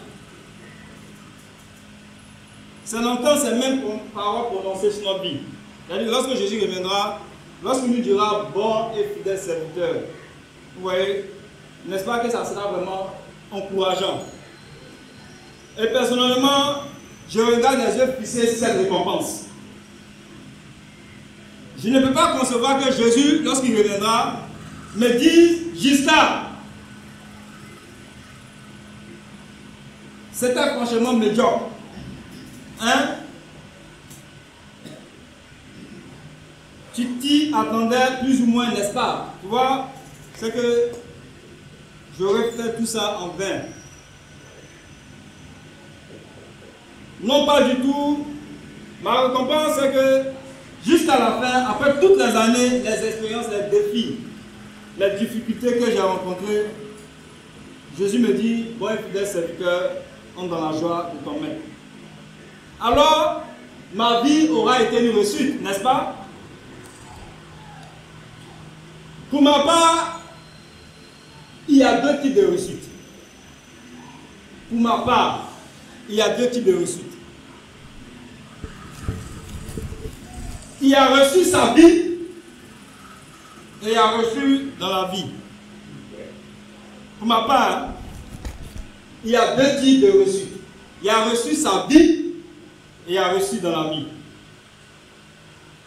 c'est d'entendre ces mêmes paroles prononcées sur notre vie. C'est-à-dire, lorsque Jésus reviendra, lorsqu'il nous dira bon et fidèle serviteur, vous voyez, n'est-ce pas que ça sera vraiment encourageant? Et personnellement, je regarde les yeux fixés sur cette récompense. Je ne peux pas concevoir que Jésus, lorsqu'il reviendra, me dise jusqu'à. C'était franchement médiocre. Hein? Tu t'y attendais plus ou moins, n'est-ce pas? Tu vois, c'est que j'aurais fait tout ça en vain. Non, pas du tout. Ma récompense, c'est que jusqu'à la fin, après toutes les années, les expériences, les défis, les difficultés que j'ai rencontrées, Jésus me dit, bon et fidèle serviteur, entre dans la joie de ton maître. Alors, ma vie aura été une réussite, n'est-ce pas? Pour ma part, il y a 2 types de réussites. Pour ma part, il y a 2 types de réussites. Il a reçu sa vie et il a reçu dans la vie. Pour ma part, il y a 2 types de réussites. Il a reçu sa vie et il a reçu dans la vie.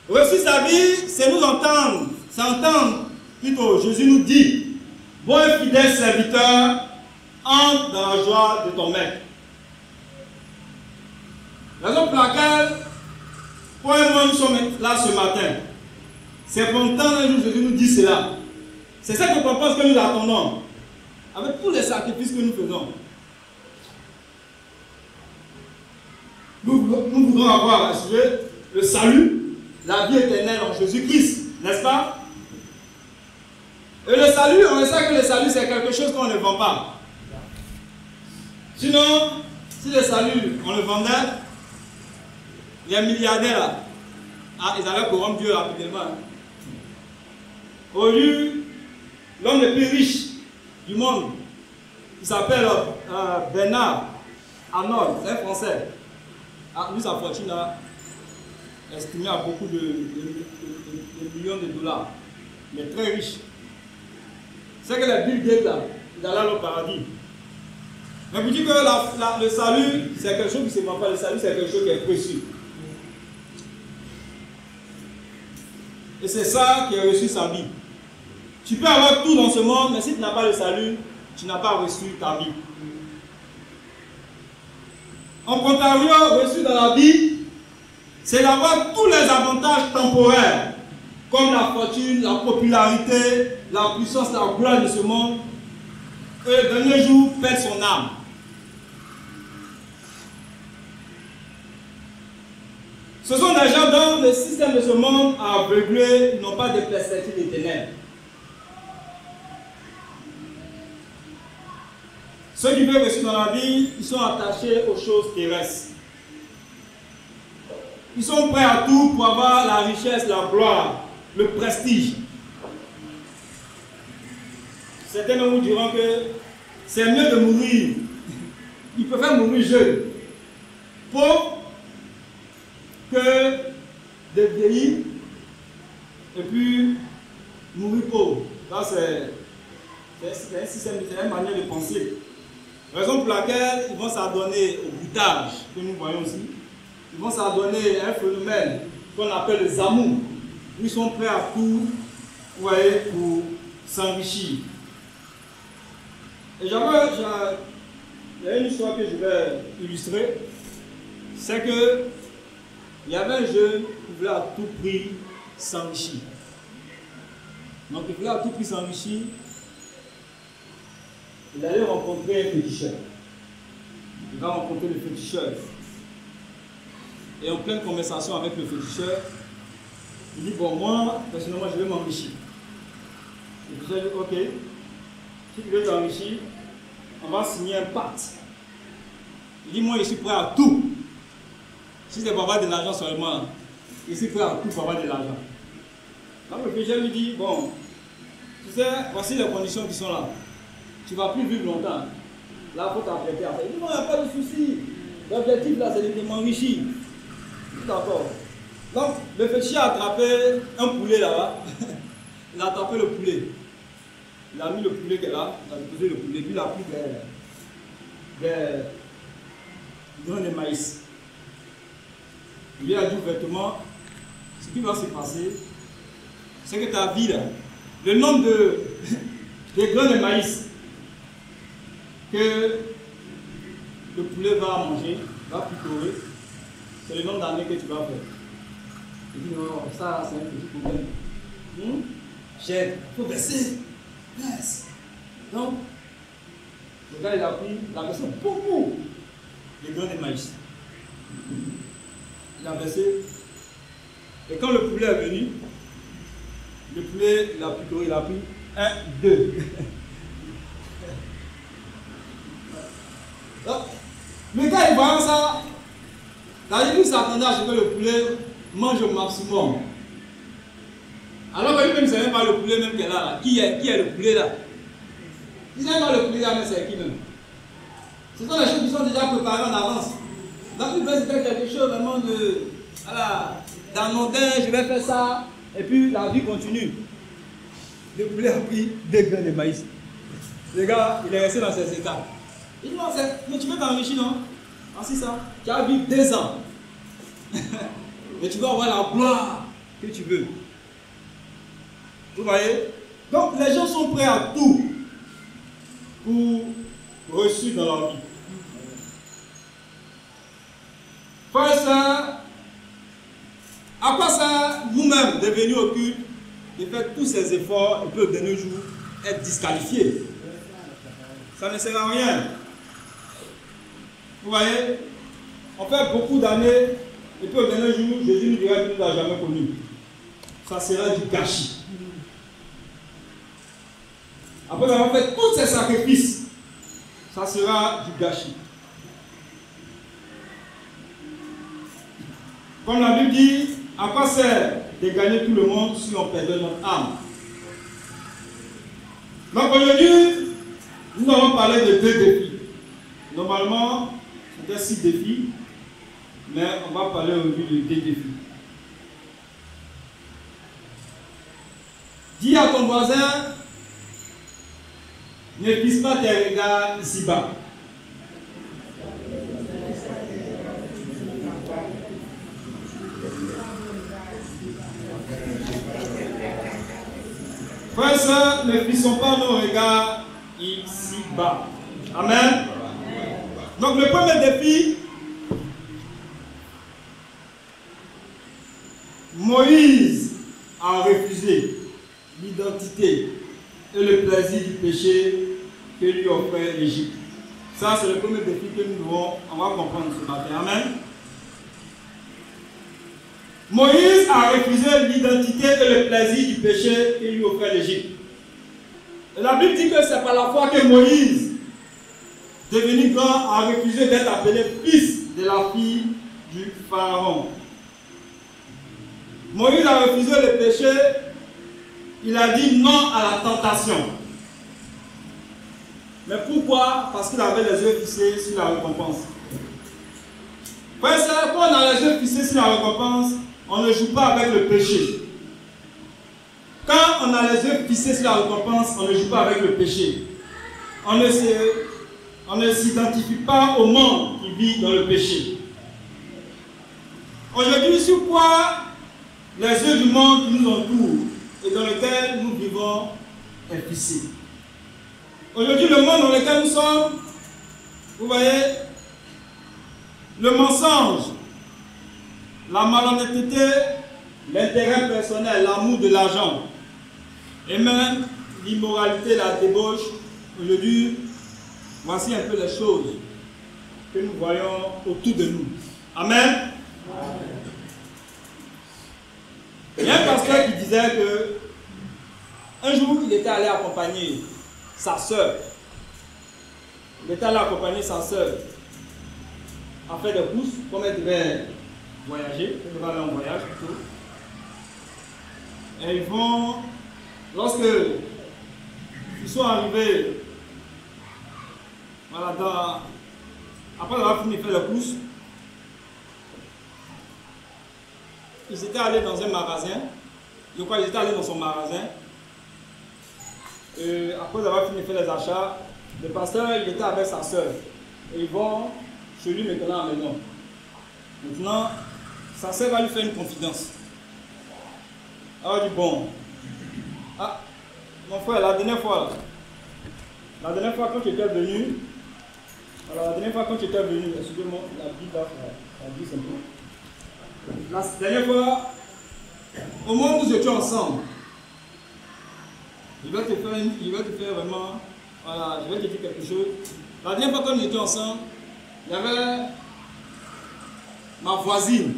Reçu sa vie, c'est nous entendre. C'est entendre, plutôt, Jésus nous dit, bon et fidèle serviteur, entre dans la joie de ton maître. La raison pour laquelle, pour moi, nous sommes là ce matin, c'est pour entendre un jour Jésus nous dit cela. C'est cette récompense que nous attendons, avec tous les sacrifices que nous faisons. Nous voudrons avoir le salut, la vie éternelle en Jésus-Christ, n'est-ce pas? Et le salut, on sait que le salut c'est quelque chose qu'on ne vend pas. Sinon, si le salut, on le vendait, les milliardaires là, ils allaient corrompre Dieu rapidement. Au lieu, l'homme le plus riche du monde, il s'appelle Bernard Arnault, c'est un Français. Lui, sa fortune a estimée à beaucoup de millions de dollars, mais très riche. C'est que les Bill Gates là, ils allaient au paradis. Mais vous dites que le salut, c'est quelque chose qui ne se vend pas. Le salut, c'est quelque chose qui est précieux. Et c'est ça qui a reçu sa vie. Tu peux avoir tout dans ce monde, mais si tu n'as pas le salut, tu n'as pas reçu ta vie. En contrario, reçu dans la vie, c'est d'avoir tous les avantages temporaires, comme la fortune, la popularité, la puissance, la gloire de ce monde, et d'un jour perd son âme. Ce sont des gens dont le système de ce monde a aveuglé, ils n'ont pas de perspective éternelle. Ceux qui veulent réussir dans la vie, ils sont attachés aux choses terrestres. Ils sont prêts à tout pour avoir la richesse, la gloire, le prestige. Certains nous diront que c'est mieux de mourir. Ils préfèrent mourir jeune, pauvre, que de vieillir et puis mourir pauvre. Là, c'est un système, c'est une manière de penser. Raison pour laquelle ils vont s'adonner au boutage que nous voyons ici. Ils vont s'adonner à un phénomène qu'on appelle les amours. Ils sont prêts à tout, vous voyez, pour s'enrichir. Et il y a une histoire que je vais illustrer. C'est que il y avait un jeune qui voulait à tout prix s'enrichir. Donc il voulait à tout prix s'enrichir. Il allait rencontrer un féticheur. Il va rencontrer le féticheur. Et en pleine conversation avec le féticheur, il dit, bon, moi, personnellement, je vais m'enrichir. Le féticheur dit, ok, si tu veux t'enrichir, on va signer un pacte. Il dit, moi, je suis prêt à tout. Si c'est pour avoir de l'argent seulement, je suis prêt à tout pour avoir de l'argent. Donc le féticheur lui dit, bon, tu sais, voici les conditions qui sont là. Tu ne vas plus vivre longtemps. Là, il faut t'apprêter à faire. Il dit, non, il n'y a pas de souci. L'objectif là, c'est de m'enrichir. D'accord. Donc, le féticheur a attrapé un poulet là-bas. Il a attrapé le poulet. Il a mis le poulet qui est là. Il a déposé le poulet. Puis il a pris des grains de maïs. Il lui a dit ouvertement, ce qui va se passer, c'est que ta vie là, le nombre de grains de maïs que le poulet va manger, va picorer, c'est le nombre d'années que tu vas faire. Il dit non, ça c'est un petit problème. J'aide, il faut baisser. Baisse. Donc, le gars il a pris, il a baissé beaucoup de grains de maïs. Il a baissé. Et quand le poulet est venu, le poulet il a picoré, il a pris 1, 2. Le gars, il voyant ça, il s'attendait à ce que le poulet mange au maximum. Alors que lui-même ne savait pas le poulet même qu'elle a là. Qui est le poulet là? Il ne savait pas le poulet là, mais c'est qui même? Ce sont des choses qui sont déjà préparées en avance. Donc il veut faire quelque chose vraiment d'anodin, je vais faire ça, et puis la vie continue. Le poulet a pris 2 grains de maïs. Le gars, il est resté dans ses états. Il dit non, mais tu veux t'enrichir, non? Ah, c'est ça. Tu as vécu 2 ans. Mais tu vas avoir la gloire que tu veux. Vous voyez? Donc les gens sont prêts à tout pour reçu dans leur vie. Frère et sœurs, à quoi ça vous-même de venir au culte, de faire tous ces efforts et puis au dernier jour être disqualifié? Ça ne sert à rien. Vous voyez, on fait beaucoup d'années et puis au dernier jour, Jésus nous dira qu'il ne nous a jamais connus. Ça sera du gâchis. Après avoir fait tous ces sacrifices, ça sera du gâchis. Comme la Bible dit, à quoi sert de gagner tout le monde si on perd notre âme? Donc aujourd'hui, nous allons parler de 2 défis. Normalement, c'était 6 défis, mais on va parler aujourd'hui de 2 défis. Dis à ton voisin, ne fixe pas tes regards ici-bas. Frères et sœurs, ne fixons pas nos regards ici-bas. Amen. Donc le premier défi, Moïse a refusé l'identité et le plaisir du péché que lui offrait l'Égypte. Ça, c'est le premier défi que nous devons, on va comprendre ce matin. Amen. Moïse a refusé l'identité et le plaisir du péché que lui offrait l'Égypte. Et la Bible dit que c'est par la foi que Moïse, devenu grand, a refusé d'être appelé fils de la fille du Pharaon. Moïse a refusé le péché, il a dit non à la tentation. Mais pourquoi? Parce qu'il avait les yeux fixés sur la récompense. Frère, quand on a les yeux fixés sur la récompense, on ne joue pas avec le péché. Quand on a les yeux fixés sur la récompense, on ne joue pas avec le péché. On ne s'identifie pas au monde qui vit dans le péché. Aujourd'hui, sur quoi les yeux du monde qui nous entourent et dans lequel nous vivons est fixé. Aujourd'hui, le monde dans lequel nous sommes, vous voyez, le mensonge, la malhonnêteté, l'intérêt personnel, l'amour de l'argent, et même l'immoralité, la débauche. Aujourd'hui, voici un peu les choses que nous voyons autour de nous. Amen. Il y a un pasteur qui disait que un jour il était allé accompagner sa soeur. Il était allé accompagner sa soeur à faire des courses, comme elle devait voyager, elle devait aller en voyage plutôt. Et ils vont, lorsque ils sont arrivés, voilà, après avoir fini de faire les courses, ils étaient allés dans un magasin. Je crois qu'ils étaient allés dans son magasin. Et après avoir fini de faire les achats, le pasteur il était avec sa soeur. Et ils vont chez lui maintenant à la maison. Maintenant, sa soeur va lui faire une confidence. Alors il dit bon, ah, mon frère, la dernière fois quand tu étais venu, excusez-moi, la Bible la dit simplement. La dernière fois, au moment où nous étions ensemble, il va te faire vraiment, voilà, je vais te dire quelque chose. La dernière fois quand nous étions ensemble, il y avait ma voisine,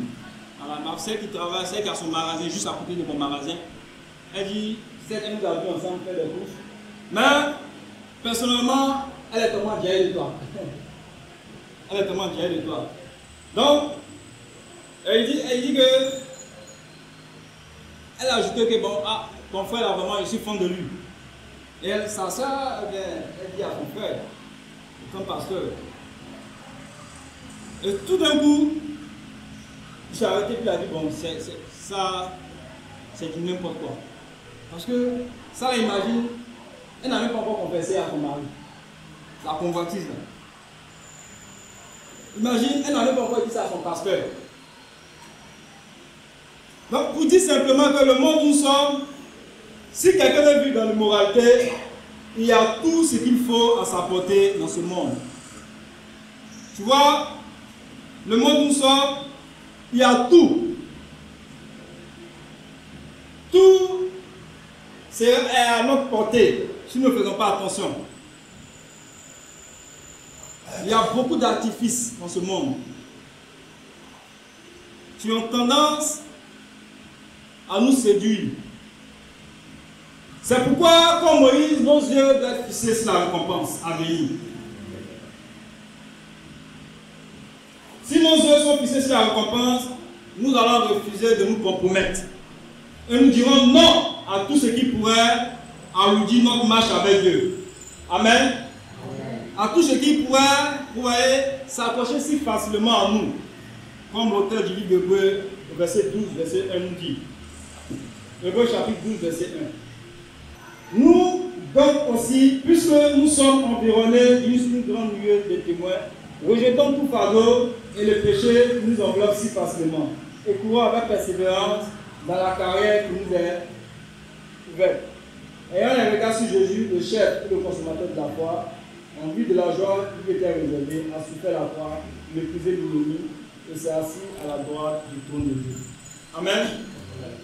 voilà, celle qui travaille, celle qui a son magasin juste à côté de mon magasin. Elle dit, elle nous a vu ensemble faire des courses. Mais, personnellement, elle est tellement vieille de toi. Elle est tellement vieille de toi. Donc, elle dit que, elle a ajouté que bon, ah, ton frère là vraiment, je suis fan de lui. Et sa soeur, elle dit à son frère, comme pasteur. Et tout d'un coup, il s'est arrêté et il a dit bon, ça, c'est du n'importe quoi. Parce que ça, imagine, elle n'a même pas encore confessé à son mari. La convoitise là. Imagine, elle n'a même pas encore dit ça à son pasteur. Donc, pour dire simplement que le monde où nous sommes, si quelqu'un est vu dans l'immoralité, il y a tout ce qu'il faut à sa portée dans ce monde. Tu vois, le monde où nous sommes, il y a tout. Tout, c'est à notre portée, si nous ne faisons pas attention. Il y a beaucoup d'artifices dans ce monde qui ont tendance à nous séduire. C'est pourquoi, comme Moïse, nos yeux doivent fixer sur la récompense à venir. Si nos yeux sont fixés sur la récompense, nous allons refuser de nous compromettre. Et nous dirons non à tout ce qui pourrait alluder notre marche avec Dieu. Amen. À tout ce qui pourrait, vous voyez, s'accrocher si facilement à nous. Comme l'auteur du livre d'Hébreux, verset 12, verset 1 nous dit. Hébreux chapitre 12, verset 1. Nous, donc aussi, puisque nous sommes environnés d'une grande nuée de témoins, rejetons tout fardeau et le péché qui nous enveloppe si facilement, et courons avec persévérance dans la carrière qui nous est ouverte. ayant un regard sur Jésus, le chef et le consommateur de la foi, en vue de la joie qui lui était réservée, a souffert la croix, méprisé l'ignominie et s'est assis à la droite du trône de Dieu. Amen.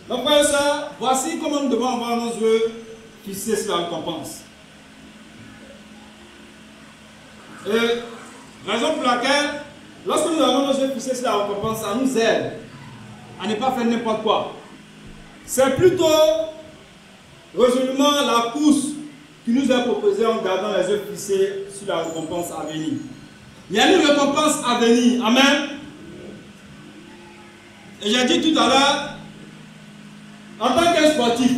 Donc, frères et sœurs, voici comment nous devons avoir nos yeux fixés sur la récompense. Et raison pour laquelle, lorsque nous avons nos yeux fixés sur la récompense, ça nous aide à ne pas faire n'importe quoi. C'est plutôt résolument la course qui nous est proposée en gardant les yeux fixés sur la récompense à venir. Il y a une récompense à venir. Amen. Et j'ai dit tout à l'heure, en tant que sportif,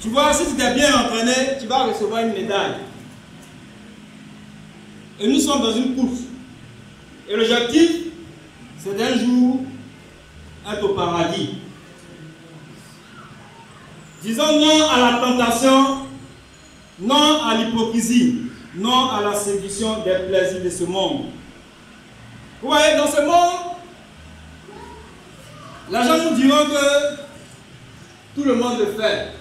tu vois, si tu t'es bien entraîné, tu vas recevoir une médaille. Et nous sommes dans une course. Et l'objectif, c'est d'un jour être au paradis. Disons non à la tentation, non à l'hypocrisie, non à la séduction des plaisirs de ce monde. Vous voyez, dans ce monde, les gens nous diront que tout le monde le fait.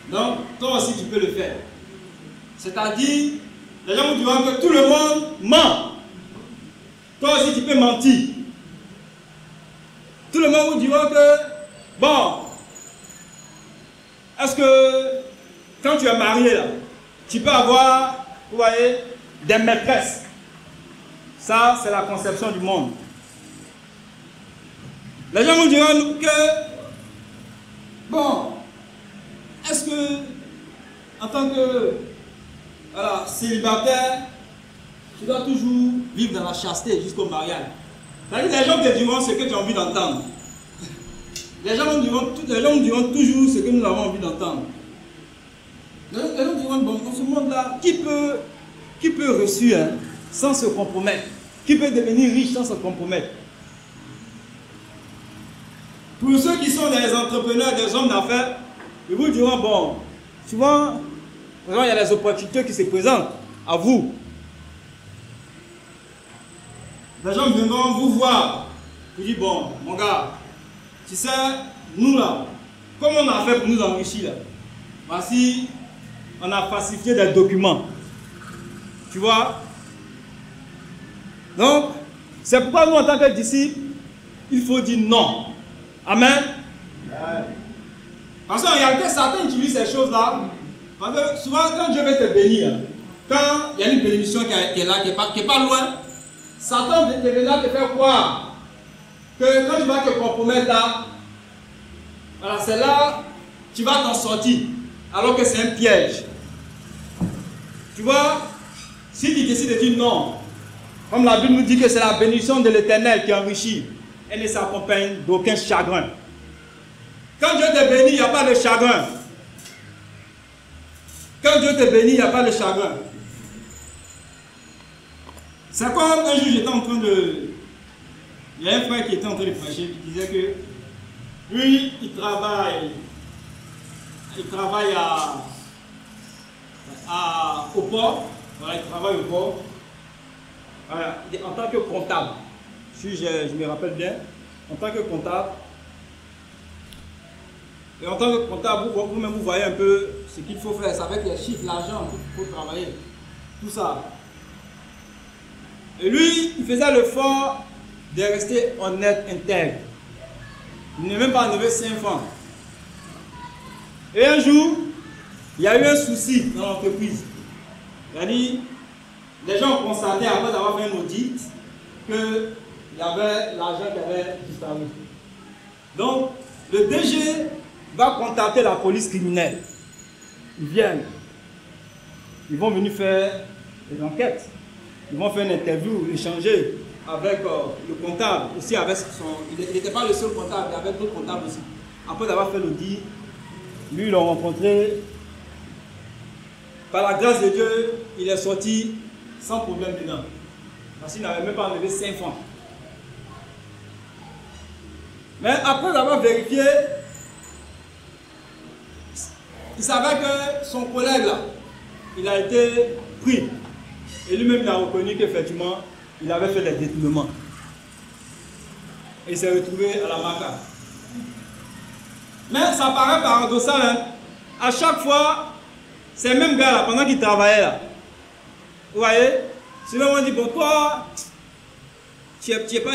Donc, toi aussi tu peux le faire. C'est-à-dire, les gens nous diront que tout le monde ment. Toi aussi tu peux mentir. Tout le monde vous dira que, bon, est-ce que quand tu es marié là, tu peux avoir, vous voyez, des maîtresses. Ça, c'est la conception du monde. Les gens vous diront que, bon, est-ce que, en tant que célibataire, tu dois toujours vivre dans la chasteté jusqu'au mariage. C'est-à-dire, les gens te diront ce que tu as envie d'entendre. Les gens nous diront toujours ce que nous avons envie d'entendre. Les gens diront, bon, dans ce monde-là, qui peut réussir sans se compromettre? Qui peut devenir riche sans se compromettre? Pour ceux qui sont des entrepreneurs, des hommes d'affaires, ils vous diront, bon, souvent, il y a des opportunités qui se présentent à vous. Les gens viendront vous voir. Vous dites, bon, mon gars, tu sais, nous là, comment on a fait pour nous enrichir là? Voici, on a falsifié des documents. Tu vois? Donc, c'est pourquoi nous, en tant que disciples, il faut dire non. Amen. Parce qu'en réalité, certains utilisent ces choses-là. Parce que souvent, quand Dieu veut te bénir, quand il y a une bénédiction qui est là, qui n'est pas loin, Satan te viendra te faire croire que quand tu vas te compromettre là, voilà, c'est là tu vas t'en sortir, alors que c'est un piège. Tu vois, si tu décides de dire non, comme la Bible nous dit que c'est la bénédiction de l'Éternel qui enrichit, elle ne s'accompagne d'aucun chagrin. Quand Dieu te bénit, il n'y a pas de chagrin. Quand Dieu te bénit, il n'y a pas de chagrin. C'est comme un jour j'étais en train de... Il y a un frère qui était en train de prêcher, qui disait que lui, il travaille au port. Voilà, il travaille au port. Voilà, en tant que comptable. Si je me rappelle bien, en tant que comptable. Et en tant que comptable, vous-même vous voyez un peu ce qu'il faut faire. C'est avec les chiffres, l'argent qu'il faut travailler. Tout ça. Et lui, il faisait l'effort de rester honnête, intègre. Il n'est même pas enlevé 5 francs. Et un jour, il y a eu un souci dans l'entreprise. C'est-à-dire, les gens ont constaté, après avoir fait un audit, qu'il y avait l'argent qui avait disparu. Donc, le DG va contacter la police criminelle. Ils viennent. Ils vont venir faire des enquêtes. Ils vont faire une interview, échanger avec le comptable. Aussi avec il n'était pas le seul comptable, il y avait d'autres comptables aussi. Après avoir fait l'audit, lui, ils l'ont rencontré. Par la grâce de Dieu, il est sorti sans problème dedans. Parce qu'il n'avait même pas enlevé 5 francs. Mais après avoir vérifié, il savait que son collègue là, il a été pris. Et lui-même, il a reconnu qu'effectivement, il avait fait des détournements. Et il s'est retrouvé à la maca. Mais ça paraît paradoxal, hein. À chaque fois, ces mêmes gars là, pendant qu'ils travaillaient là, vous voyez, souvent on dit, bon, toi, tu es pas,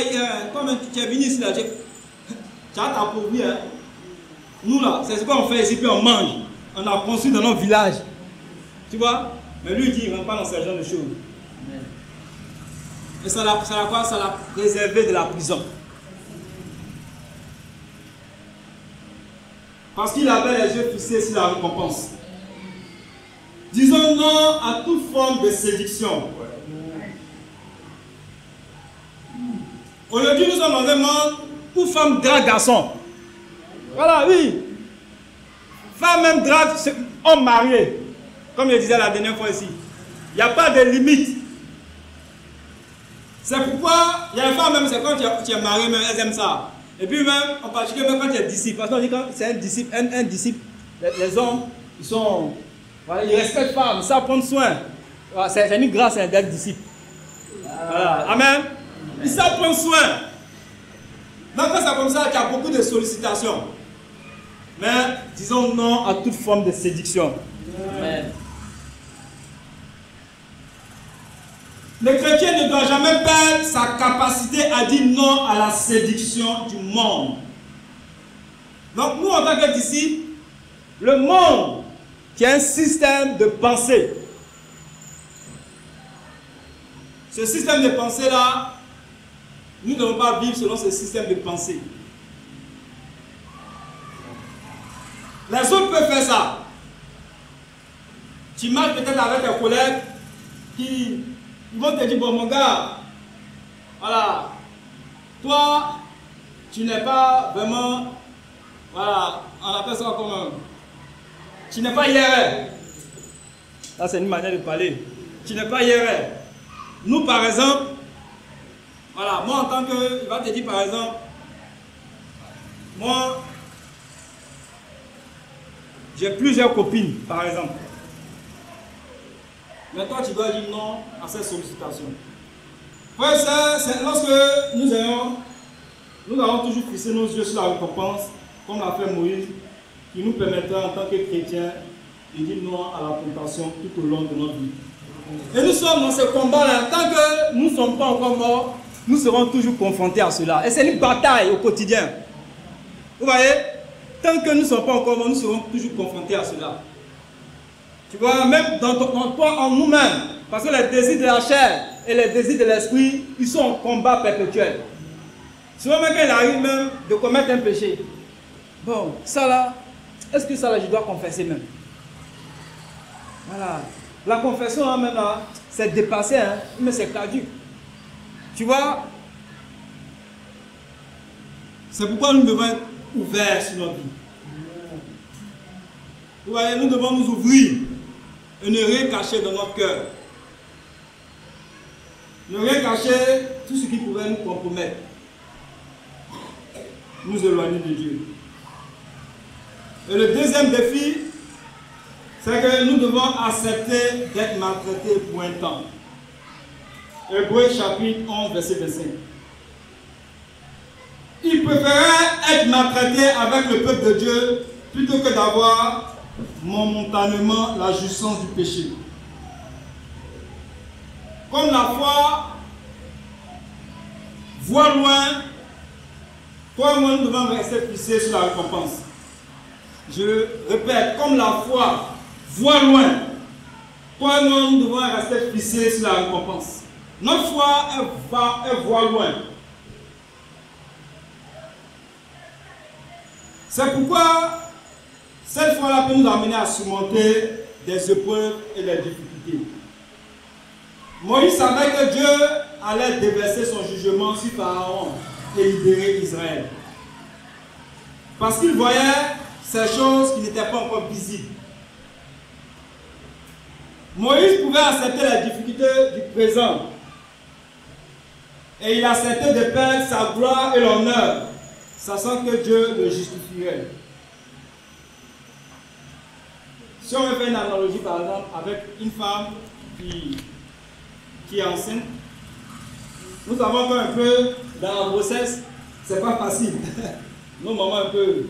toi-même, tu es venu ici là, tu as ta pourvue, hein. Nous là, c'est ce qu'on fait ici, puis on mange. On a construit dans notre village. Tu vois? Mais lui, il dit, il ne rentre pas dans ce genre de choses. Et ça l'a préservé de la prison. Parce qu'il avait les yeux fixés sur la récompense. Disons non à toute forme de séduction. Aujourd'hui, nous sommes dans un monde où femmes draguent garçons. Voilà, oui. Femmes même draguent hommes mariés. Comme je disais la dernière fois ici. Il n'y a pas de limite. C'est pourquoi il y a des femmes même, c'est quand tu es marié, même elles aiment ça. Et puis même, en particulier même quand tu es disciple. Parce qu'on dit quand c'est un disciple, les hommes, ils sont... Voilà, ils respectent les femmes, ils savent prendre soin. Voilà, c'est une grâce d'être disciple. Voilà. Amen. Ils savent prendre soin. Donc quand c'est comme ça, il y a beaucoup de sollicitations. Mais disons non à toute forme de séduction. Amen. Le chrétien ne doit jamais perdre sa capacité à dire non à la séduction du monde. Donc nous, en tant que disciples, le monde qui a un système de pensée. Ce système de pensée-là, nous ne devons pas vivre selon ce système de pensée. Les autres peuvent faire ça. Tu marches peut-être avec tes collègues qui vont te dire, bon mon gars, voilà, toi, tu n'es pas vraiment, voilà, on appelle ça comment, tu n'es pas IRL. Là c'est une manière de parler. Tu n'es pas IRL. Nous par exemple, voilà, moi en tant que, il va te dire par exemple, moi, j'ai plusieurs copines par exemple. Mais toi, tu dois dire non à cette sollicitation. Frère, c'est lorsque nous avons toujours fixé nos yeux sur la récompense, comme l'a fait Moïse, qui nous permettra en tant que chrétiens de dire non à la tentation tout au long de notre vie. Et nous sommes dans ce combat-là. Tant que nous ne sommes pas encore morts, nous serons toujours confrontés à cela. Et c'est une bataille au quotidien. Vous voyez? Tant que nous ne sommes pas encore morts, nous serons toujours confrontés à cela. Tu vois, même dans toi, en nous-mêmes, parce que les désirs de la chair et les désirs de l'esprit, ils sont en combat perpétuel. Souvent, même quand il arrive même de commettre un péché, bon, ça là, est-ce que ça là, je dois confesser même? Voilà. La confession, hein, même là, c'est dépassé, hein, mais c'est caduc. Tu vois? C'est pourquoi nous devons être ouverts sur notre vie. Vous voyez, nous devons nous ouvrir. Et ne rien cacher dans notre cœur. Ne rien cacher tout ce qui pourrait nous compromettre. Nous éloigner de Dieu. Et le deuxième défi, c'est que nous devons accepter d'être maltraités pour un temps. Hébreux chapitre 11, verset 25. Il préférait être maltraité avec le peuple de Dieu plutôt que d'avoir momentanément la jouissance du péché. Comme la foi voit loin, toi et moi nous devons rester fixés sur la récompense. Je répète, comme la foi voit loin, toi et moi nous devons rester fixés sur la récompense. Notre foi, elle voit loin. C'est pourquoi cette foi-là peut nous amener à surmonter des épreuves et des difficultés. Moïse savait que Dieu allait déverser son jugement sur Pharaon et libérer Israël. Parce qu'il voyait ces choses qui n'étaient pas encore visibles. Moïse pouvait accepter les difficultés du présent. Et il acceptait de perdre sa gloire et l'honneur, sachant que Dieu le justifierait. Si on veut faire une analogie par exemple avec une femme qui est enceinte, nous savons qu'un peu dans la grossesse, c'est pas facile. Nos mamans un peu,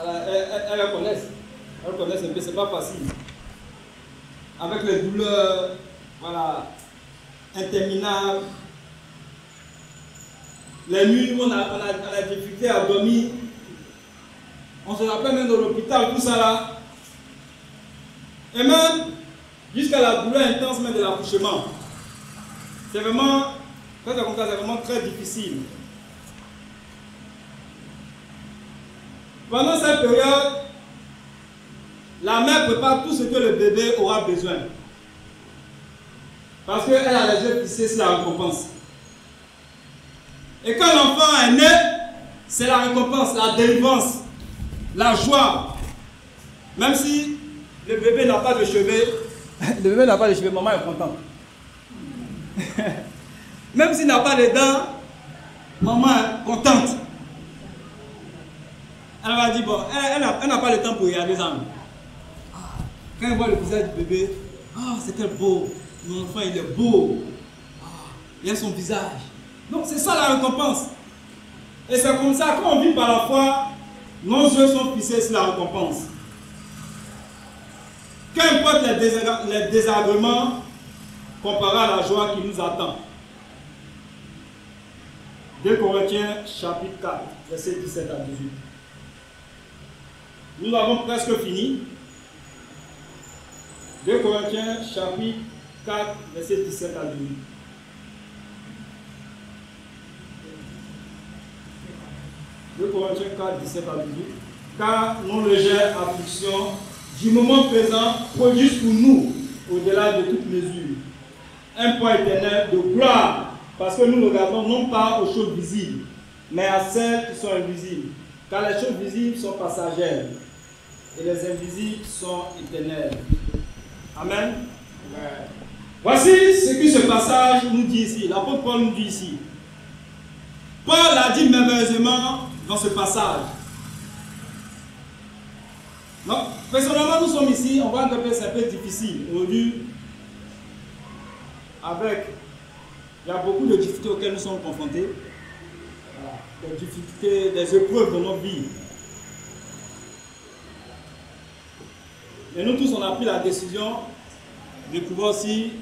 Elles connaissent. Elles connaissent un peu, c'est pas facile. Avec les douleurs, voilà, interminables. Les nuits où on a difficulté à dormir. On se rappelle même de l'hôpital, tout ça là. Et même jusqu'à la douleur intense même de l'accouchement. C'est vraiment, quand c'est comme ça, c'est vraiment très difficile. Pendant cette période, la mère prépare tout ce que le bébé aura besoin. Parce qu'elle a les yeux fixés sur la récompense. Et quand l'enfant est né, c'est la récompense, la délivrance, la joie. Même si le bébé n'a pas de cheveux, maman est contente. Même s'il n'a pas de dents, maman est contente. Elle va dire, bon, elle n'a pas le temps pour regarder ça. Quand elle voit le visage du bébé, c'est quel beau, mon enfant il est beau. Il a son visage. Donc c'est ça la récompense. Et c'est comme ça, quand on vit par la foi, nos yeux sont fixés sur la récompense. Qu'importe les désagréments comparés à la joie qui nous attend. 2 Corinthiens chapitre 4, verset 17 à 18. Nous avons presque fini. 2 Corinthiens chapitre 4, verset 17 à 18. De Corinthiens 4, 17 à 18. Car nos légères afflictions du moment présent produisent pour nous, au-delà de toute mesure, un poids éternel de gloire, parce que nous regardons non pas aux choses visibles, mais à celles qui sont invisibles. Car les choses visibles sont passagères et les invisibles sont éternelles. Amen. Voici ce que ce passage nous dit ici. L'apôtre Paul nous dit ici. Paul a dit merveilleusement dans ce passage. Donc, personnellement, nous sommes ici, on voit que c'est un peu difficile. Aujourd'hui, il y a beaucoup de difficultés auxquelles nous sommes confrontés. Voilà. Des difficultés, des épreuves dans notre vie. Et nous tous, on a pris la décision de pouvoir aussi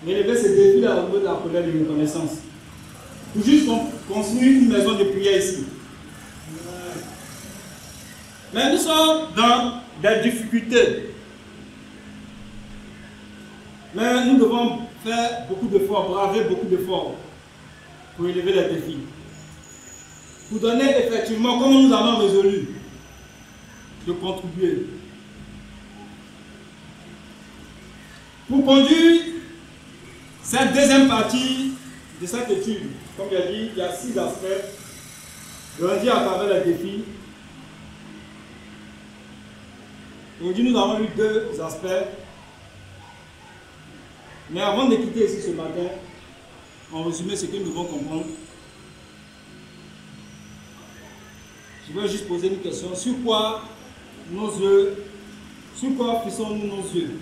élever ce défi là au niveau de la colère de reconnaissance. Pour juste construire une maison de prière ici. Mais nous sommes dans des difficultés. Mais nous devons faire beaucoup d'efforts, braver beaucoup d'efforts pour élever les défis. Pour donner effectivement, comme nous avons résolu, de contribuer. Pour conduire cette deuxième partie de cette étude, comme j'ai dit, il y a 6 aspects. Je vais dire à travers les défis. Aujourd'hui, nous avons eu 2 aspects. Mais avant de quitter ici ce matin, en résumé ce que nous devons comprendre, je vais juste poser une question. Sur quoi fixons-nous nos yeux?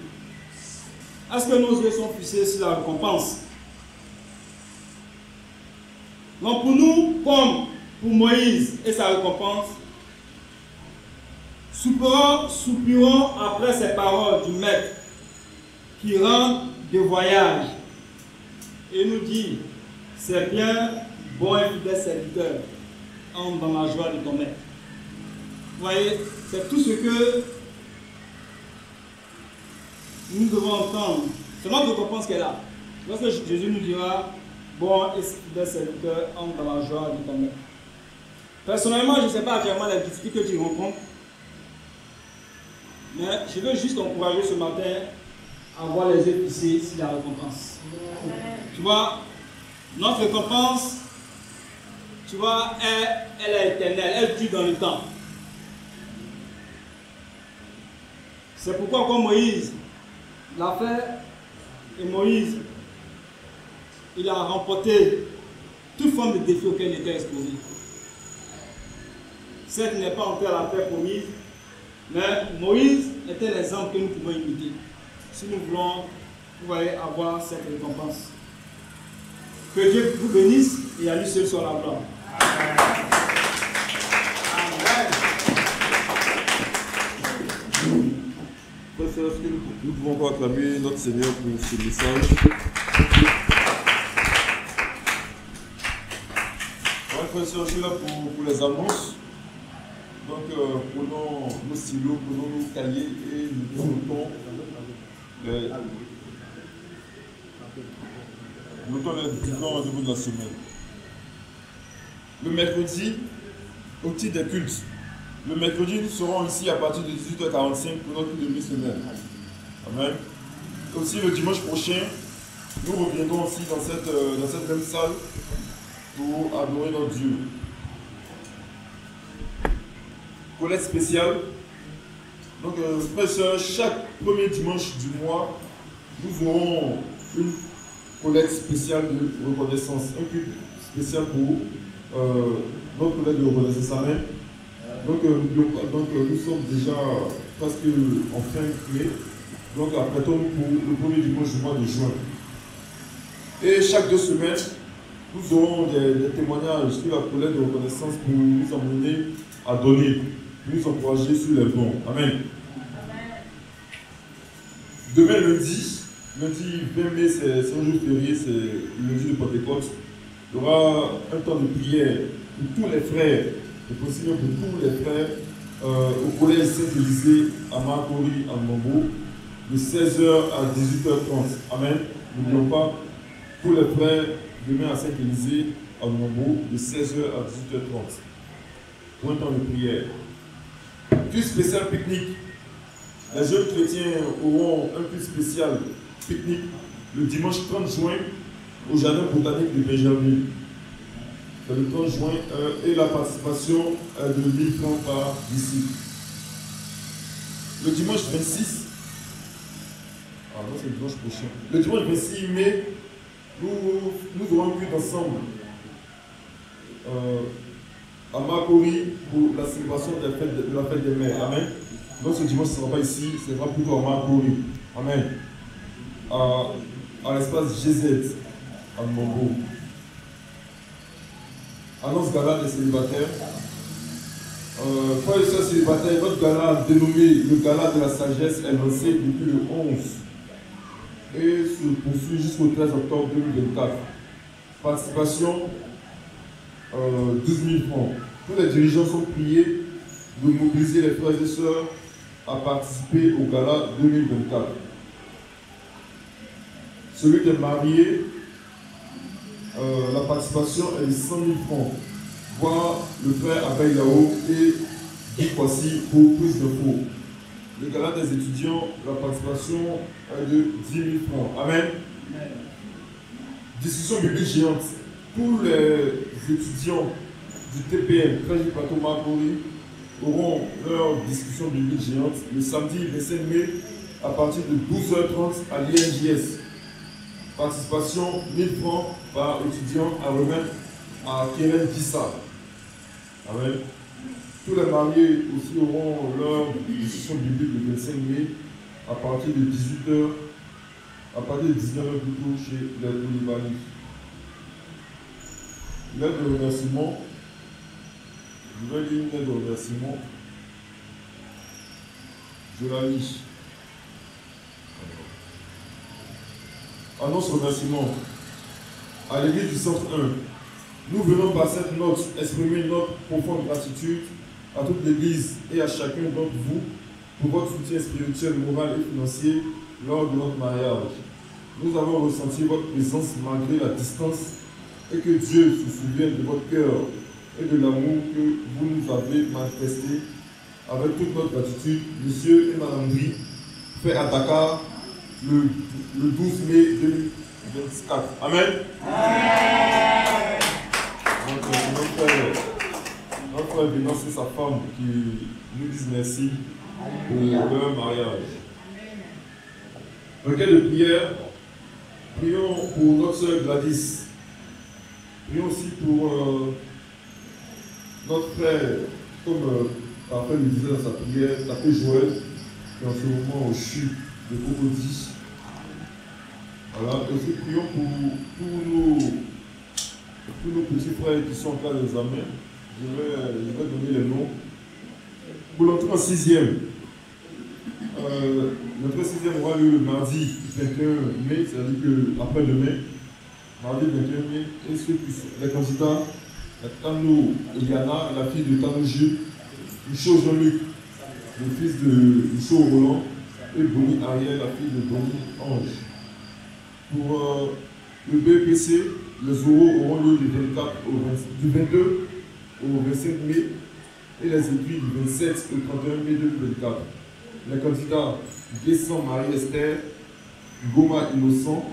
Est-ce que nos yeux sont fixés sur la récompense? Donc pour nous, comme pour Moïse et sa récompense, soupirons après ces paroles du Maître qui rentre de voyage et nous dit, c'est bien, bon et fidèle serviteur, entre dans la joie de ton Maître. Vous voyez, c'est tout ce que nous devons entendre. C'est notre récompense qu'elle a. Lorsque Jésus nous dira, bon et fidèle serviteur, entre dans la joie de ton Maître. Personnellement, je ne sais pas actuellement les difficultés que tu rencontres, mais je veux juste encourager ce matin à voir les yeux fixés sur la récompense. Tu vois, notre récompense, tu vois, elle est éternelle, elle dure dans le temps. C'est pourquoi comme Moïse l'a fait, et Moïse, il a remporté toute forme de défi auquel il était exposé. Certes, il n'est pas entré à la terre promise, mais Moïse était l'exemple que nous pouvons imiter. Si nous voulons, vous voyez, avoir cette récompense. Que Dieu vous bénisse et à lui seul soit la gloire. Amen. sœurs, est-ce que nous pouvons encore acclamer notre Seigneur pour ce message? Ouais, frères et sœurs, je suis là pour les annonces. Donc, prenons nos stylos, prenons nos cahiers et nous notons les différents rendez-vous de la semaine. Le mercredi, au titre des cultes. Le mercredi, nous serons ici à partir de 18h45 pour notre demi-semaine. Amen. Aussi, le dimanche prochain, nous reviendrons aussi dans cette même salle pour adorer notre Dieu. Collecte spéciale. Donc, frères et sœurs, chaque premier dimanche du mois, nous aurons une collecte spéciale de reconnaissance. Un culte spécial pour notre collecte de reconnaissance. Amen. Donc, nous sommes déjà presque en fin mai. Donc, apprêtons-nous pour le premier dimanche du mois de juin. Et chaque 2 semaines, nous aurons des témoignages sur la collecte de reconnaissance pour nous emmener à donner, pour nous encourager sur les bons. Amen. Demain, lundi 20 mai, c'est un jour férié, c'est le lundi de Pentecôte. Il y aura un temps de prière pour tous les frères, et possible pour tous les frères, au collège Saint-Élysée à Marcory, à Mambo, de 16h à 18h30. Amen. N'oublions pas, tous les frères, demain à Saint-Élysée, à Mambo, de 16h à 18h30. Pour un temps de prière. Culte spécial pique-nique. Les jeunes chrétiens auront un culte spécial pique-nique le dimanche 30 juin au jardin botanique de Benjamin. Le 30 juin et la participation de 1000 francs par disciple. Le dimanche 26, non, c'est le dimanche prochain. Le dimanche 26 mai, nous aurons un culte ensemble à Marcory pour la célébration de la fête des mères. Amen. Donc ce dimanche, ce ne sera pas ici, ce sera plutôt à Marcory. Amen. À l'espace GZ, à Mambo. Annonce gala des célibataires. Frères et sœurs célibataires, votre gala dénommé le gala de la sagesse est lancé depuis le 11 et se poursuit jusqu'au 13 octobre 2024. Participation 12 000 francs. Tous les dirigeants sont priés de mobiliser les frères et sœurs à participer au gala 2024. Celui qui est marié, la participation est de 100 000 francs. Voir le frère Abel Yao et Guy Kwasi pour plus d'infos. Le gala des étudiants, la participation est de 10 000 francs. Amen. Discussion biblique géante. Tous les étudiants du TPM, Frère du Plateau Marcory, auront leur discussion biblique géante le samedi 25 mai à partir de 12h30 à l'INJS. Participation 1000 francs par étudiant à remettre à Keren Kissa. Amen. Tous les mariés aussi auront leur discussion biblique le 25 mai à partir de 18h, à partir de 19h plutôt chez les Libanais. L'aide de remerciement. Je vais lire une aide de remerciement. Je la lis. Annonce remerciement. À l'église du centre 1, nous venons par cette note exprimer notre profonde gratitude à toute l'église et à chacun d'entre vous pour votre soutien spirituel, moral et financier lors de notre mariage. Nous avons ressenti votre présence malgré la distance et que Dieu se souvienne de votre cœur et de l'amour que vous nous avez manifesté avec toute notre gratitude. Monsieur et Madame Brie, fait à Dakar le 12 mai 2024. Amen. Notre frère Bénin, c'est sa femme qui nous dit merci pour leur mariage. Requête de prière. Prions pour notre soeur Gladys. Prions aussi pour notre frère, comme Raphaël le disait dans sa prière, l'appelé Joël, qui est en ce moment au CHU de Cocody. Voilà, aussi prions pour tous nos petits frères qui sont en classe d'examen. Je vais donner les noms. Pour l'entrée en 6e, Notre sixième aura lieu le mardi 21 mai, c'est-à-dire que après-demain, mardi 21 mai, et ceux qui sont les candidats, Tano Eliana, la fille de Tano Jules, Michaud Jean-Luc, le fils de Michaud Roland, et Bonnie Ariel, la fille de Bonnie Ange. Pour le BEPC, les oraux auront lieu du 22 au 25 mai et les écrits du 27 au 31 mai 2024. Les candidats Guessant Marie-Esther, Goma Innocent,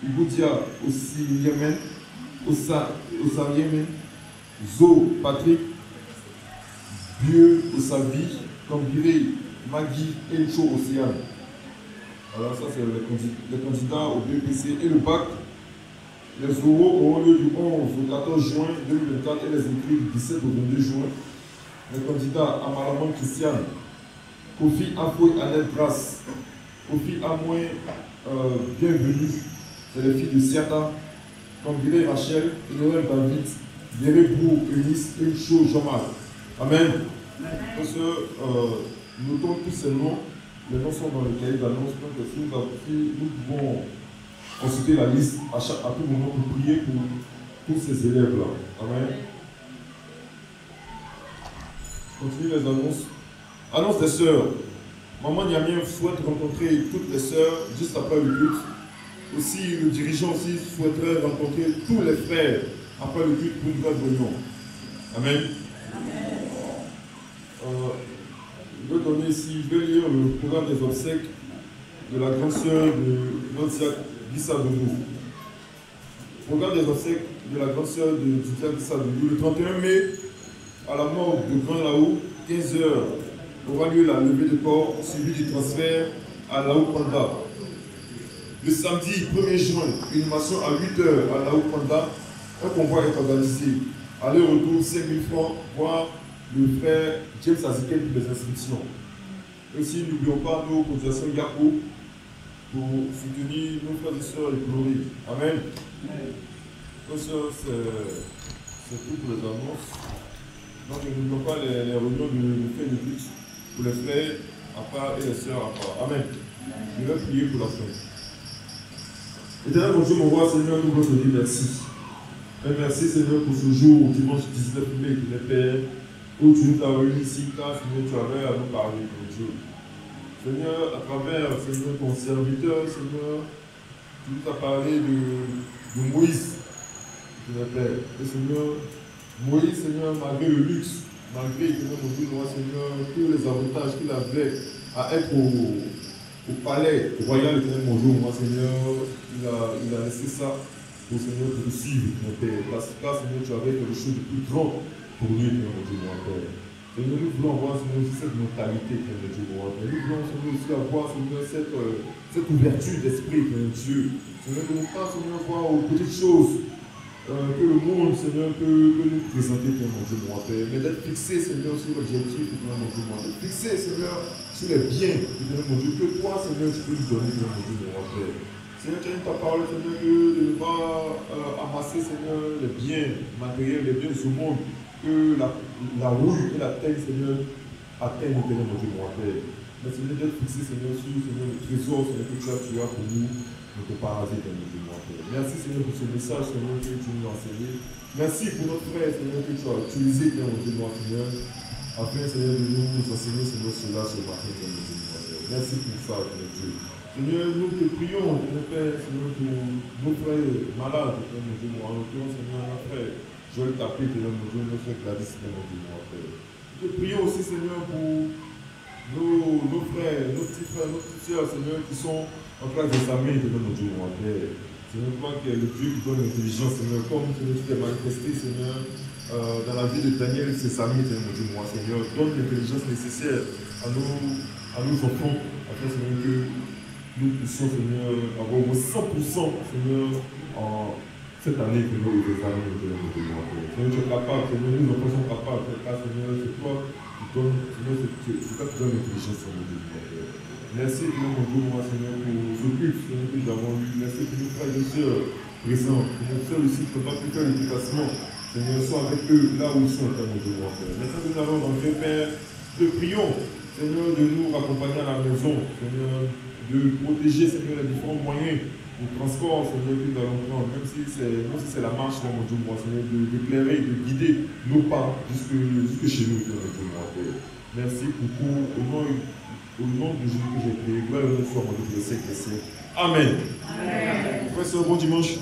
Igoudia Ossi-Yemen, Ossa-Yemen, Zo Patrick, Dieu Ossavi, Kambiré Magui Encho Océane. Alors ça c'est les candidats au BPC et le bac. Les oraux auront lieu du 11 au 14 juin 2024 et les écrits du 17 au 22 juin. Les candidats Amalaman Christiane, Kofi Afoy Annette Grasse, Kofi Amoy bienvenue, c'est les filles de Siata, Kambiré Rachel, Noël David, Yerebrou Eunice Encho Jamal. Amen. Parce que notons tous ces noms. Les noms sont dans le cahier d'annonce, donc si nous pouvons consulter la liste à tout moment pour prier pour tous ces élèves-là. Amen. Continue les annonces. Annonce des sœurs. Maman Niamien souhaite rencontrer toutes les sœurs juste après le culte. Aussi, le dirigeant aussi souhaiterait rencontrer tous les frères après le culte pour une vraie réunion. Amen. Je vais donner ici, je vais lire le programme des obsèques de la grande sœur de notre Gissa Doudou. Programme des obsèques de la grande sœur de Gissa Doudou. Le 31 mai, à la mort de Grand Laou, 15 h, aura lieu la levée de corps suivie du transfert à Laou Panda. Le samedi 1er juin, inhumation à 8 h à Laou Panda. Un convoi est organisé. Aller-retour 5 000 francs, voire le frère James Azikel pour les inscriptions. Aussi, n'oublions pas nos cotisations Yapo pour soutenir nos frères et sœurs éplorés. Amen. Donc, c'est tout pour les annonces. Donc, n'oublions pas les réunions de fait de luxe pour les frères à part et les sœurs à part. Amen. Je vais prier pour la fin. Éternel mon Dieu, mon roi, Seigneur, nous voulons te dire merci. Et merci, Seigneur, pour ce jour, dimanche 19 mai, que les pères, où tu nous as réunis ici, car Seigneur, tu avais à nous parler, mon Dieu. Seigneur, à travers, Seigneur, ton serviteur, Seigneur, tu nous as parlé de Moïse, mon Père. Et Seigneur, Moïse, Seigneur, malgré le luxe, malgré, Seigneur, tous les avantages qu'il avait à être au palais royal, mon Dieu, moi, Seigneur, il a laissé ça pour Seigneur, pour nous suivre, mon Père. Parce que là, Seigneur, tu avais quelque chose de plus grand pour lui, mon Dieu, mon Père. Seigneur, nous voulons avoir, Seigneur, aussi cette mentalité, mon Dieu, mon Père. Nous voulons, Seigneur, aussi avoir, Seigneur, cette ouverture d'esprit, mon Dieu. Seigneur, que nous pas, Seigneur, voir aux petites choses que le monde, Seigneur, peut nous présenter, mon Dieu, mon Père. Mais d'être fixé, Seigneur, sur l'objectif, mon Dieu, mon Père. Fixé, Seigneur, sur les biens, mon Dieu, que toi, Seigneur, tu peux nous donner, mon Dieu, mon Père. Seigneur, tu as ta parole, Seigneur, que de ne pas amasser, Seigneur, les biens matériels, les biens de ce monde, que la rouille et la teigne, Seigneur, atteignent, mon Dieu, mon Père. Mais Seigneur, d'être fixé, Seigneur, sur Seigneur, le trésor, Seigneur, que tu as pour nous, notre parasite, mon Dieu, mon Père. Merci, Seigneur, pour ce message, Seigneur, que tu nous as enseigné. Merci pour notre frère, Seigneur, que tu as utilisé, mon Dieu, mon Seigneur, afin, Seigneur, de nous enseigner, Seigneur, cela ce matin, mon Dieu, mon Père. Merci pour ça, mon Dieu. Seigneur, nous te prions, mon Père, Seigneur, pour nos frères malades, mon Dieu, en l'occurrence, Seigneur, mon frère, Joël Tapé, mon Dieu, notre frère Gladys, mon Dieu, mon Père. Nous te prions aussi, Seigneur, pour nos frères, nos petits frères, nos petites soeurs, Seigneur, qui sont en classe d'examen, mon Dieu, mon Père. Seigneur, toi qui es le Dieu qui donne l'intelligence, Seigneur, comme Seigneur, tu t'es manifesté, Seigneur, dans la vie de Daniel et ses amis, mon Dieu, mon Seigneur, donne l'intelligence nécessaire à nos enfants, afin, Seigneur, que nous puissions, Seigneur, avoir au moins 100%, Seigneur, en cette année que nous examinons, Seigneur, Seigneur, tu es capable, Seigneur, nous enfants sommes capables, Seigneur, c'est toi qui donnes, Seigneur, c'est toi qui donnes l'intelligence, Seigneur. Merci, mon Dieu, moi, Seigneur, pour ce culte, Seigneur, que nous avons eu. Merci pour nos frères et sœurs présents. Nos sœurs ici qui n'ont pas pu faire le déplacement, Seigneur, sois avec eux là où ils sont, mon Dieu, mon Père. Maintenant, nous allons dans le Père, te prions Seigneur, de nous accompagner à la maison, Seigneur, de protéger, Seigneur, les différents moyens de transport, Seigneur, que nous allons prendre, même si c'est la marche, mon Dieu, moi, Seigneur, d'éclairer, de guider nos pas jusque chez nous, mon Dieu, moi, Père. Merci pour tout, au nom de Jésus que j'ai prié. Gloire et honneur soit mon Dieu, pour les siècles des siècles. Amen. Frère, bon dimanche.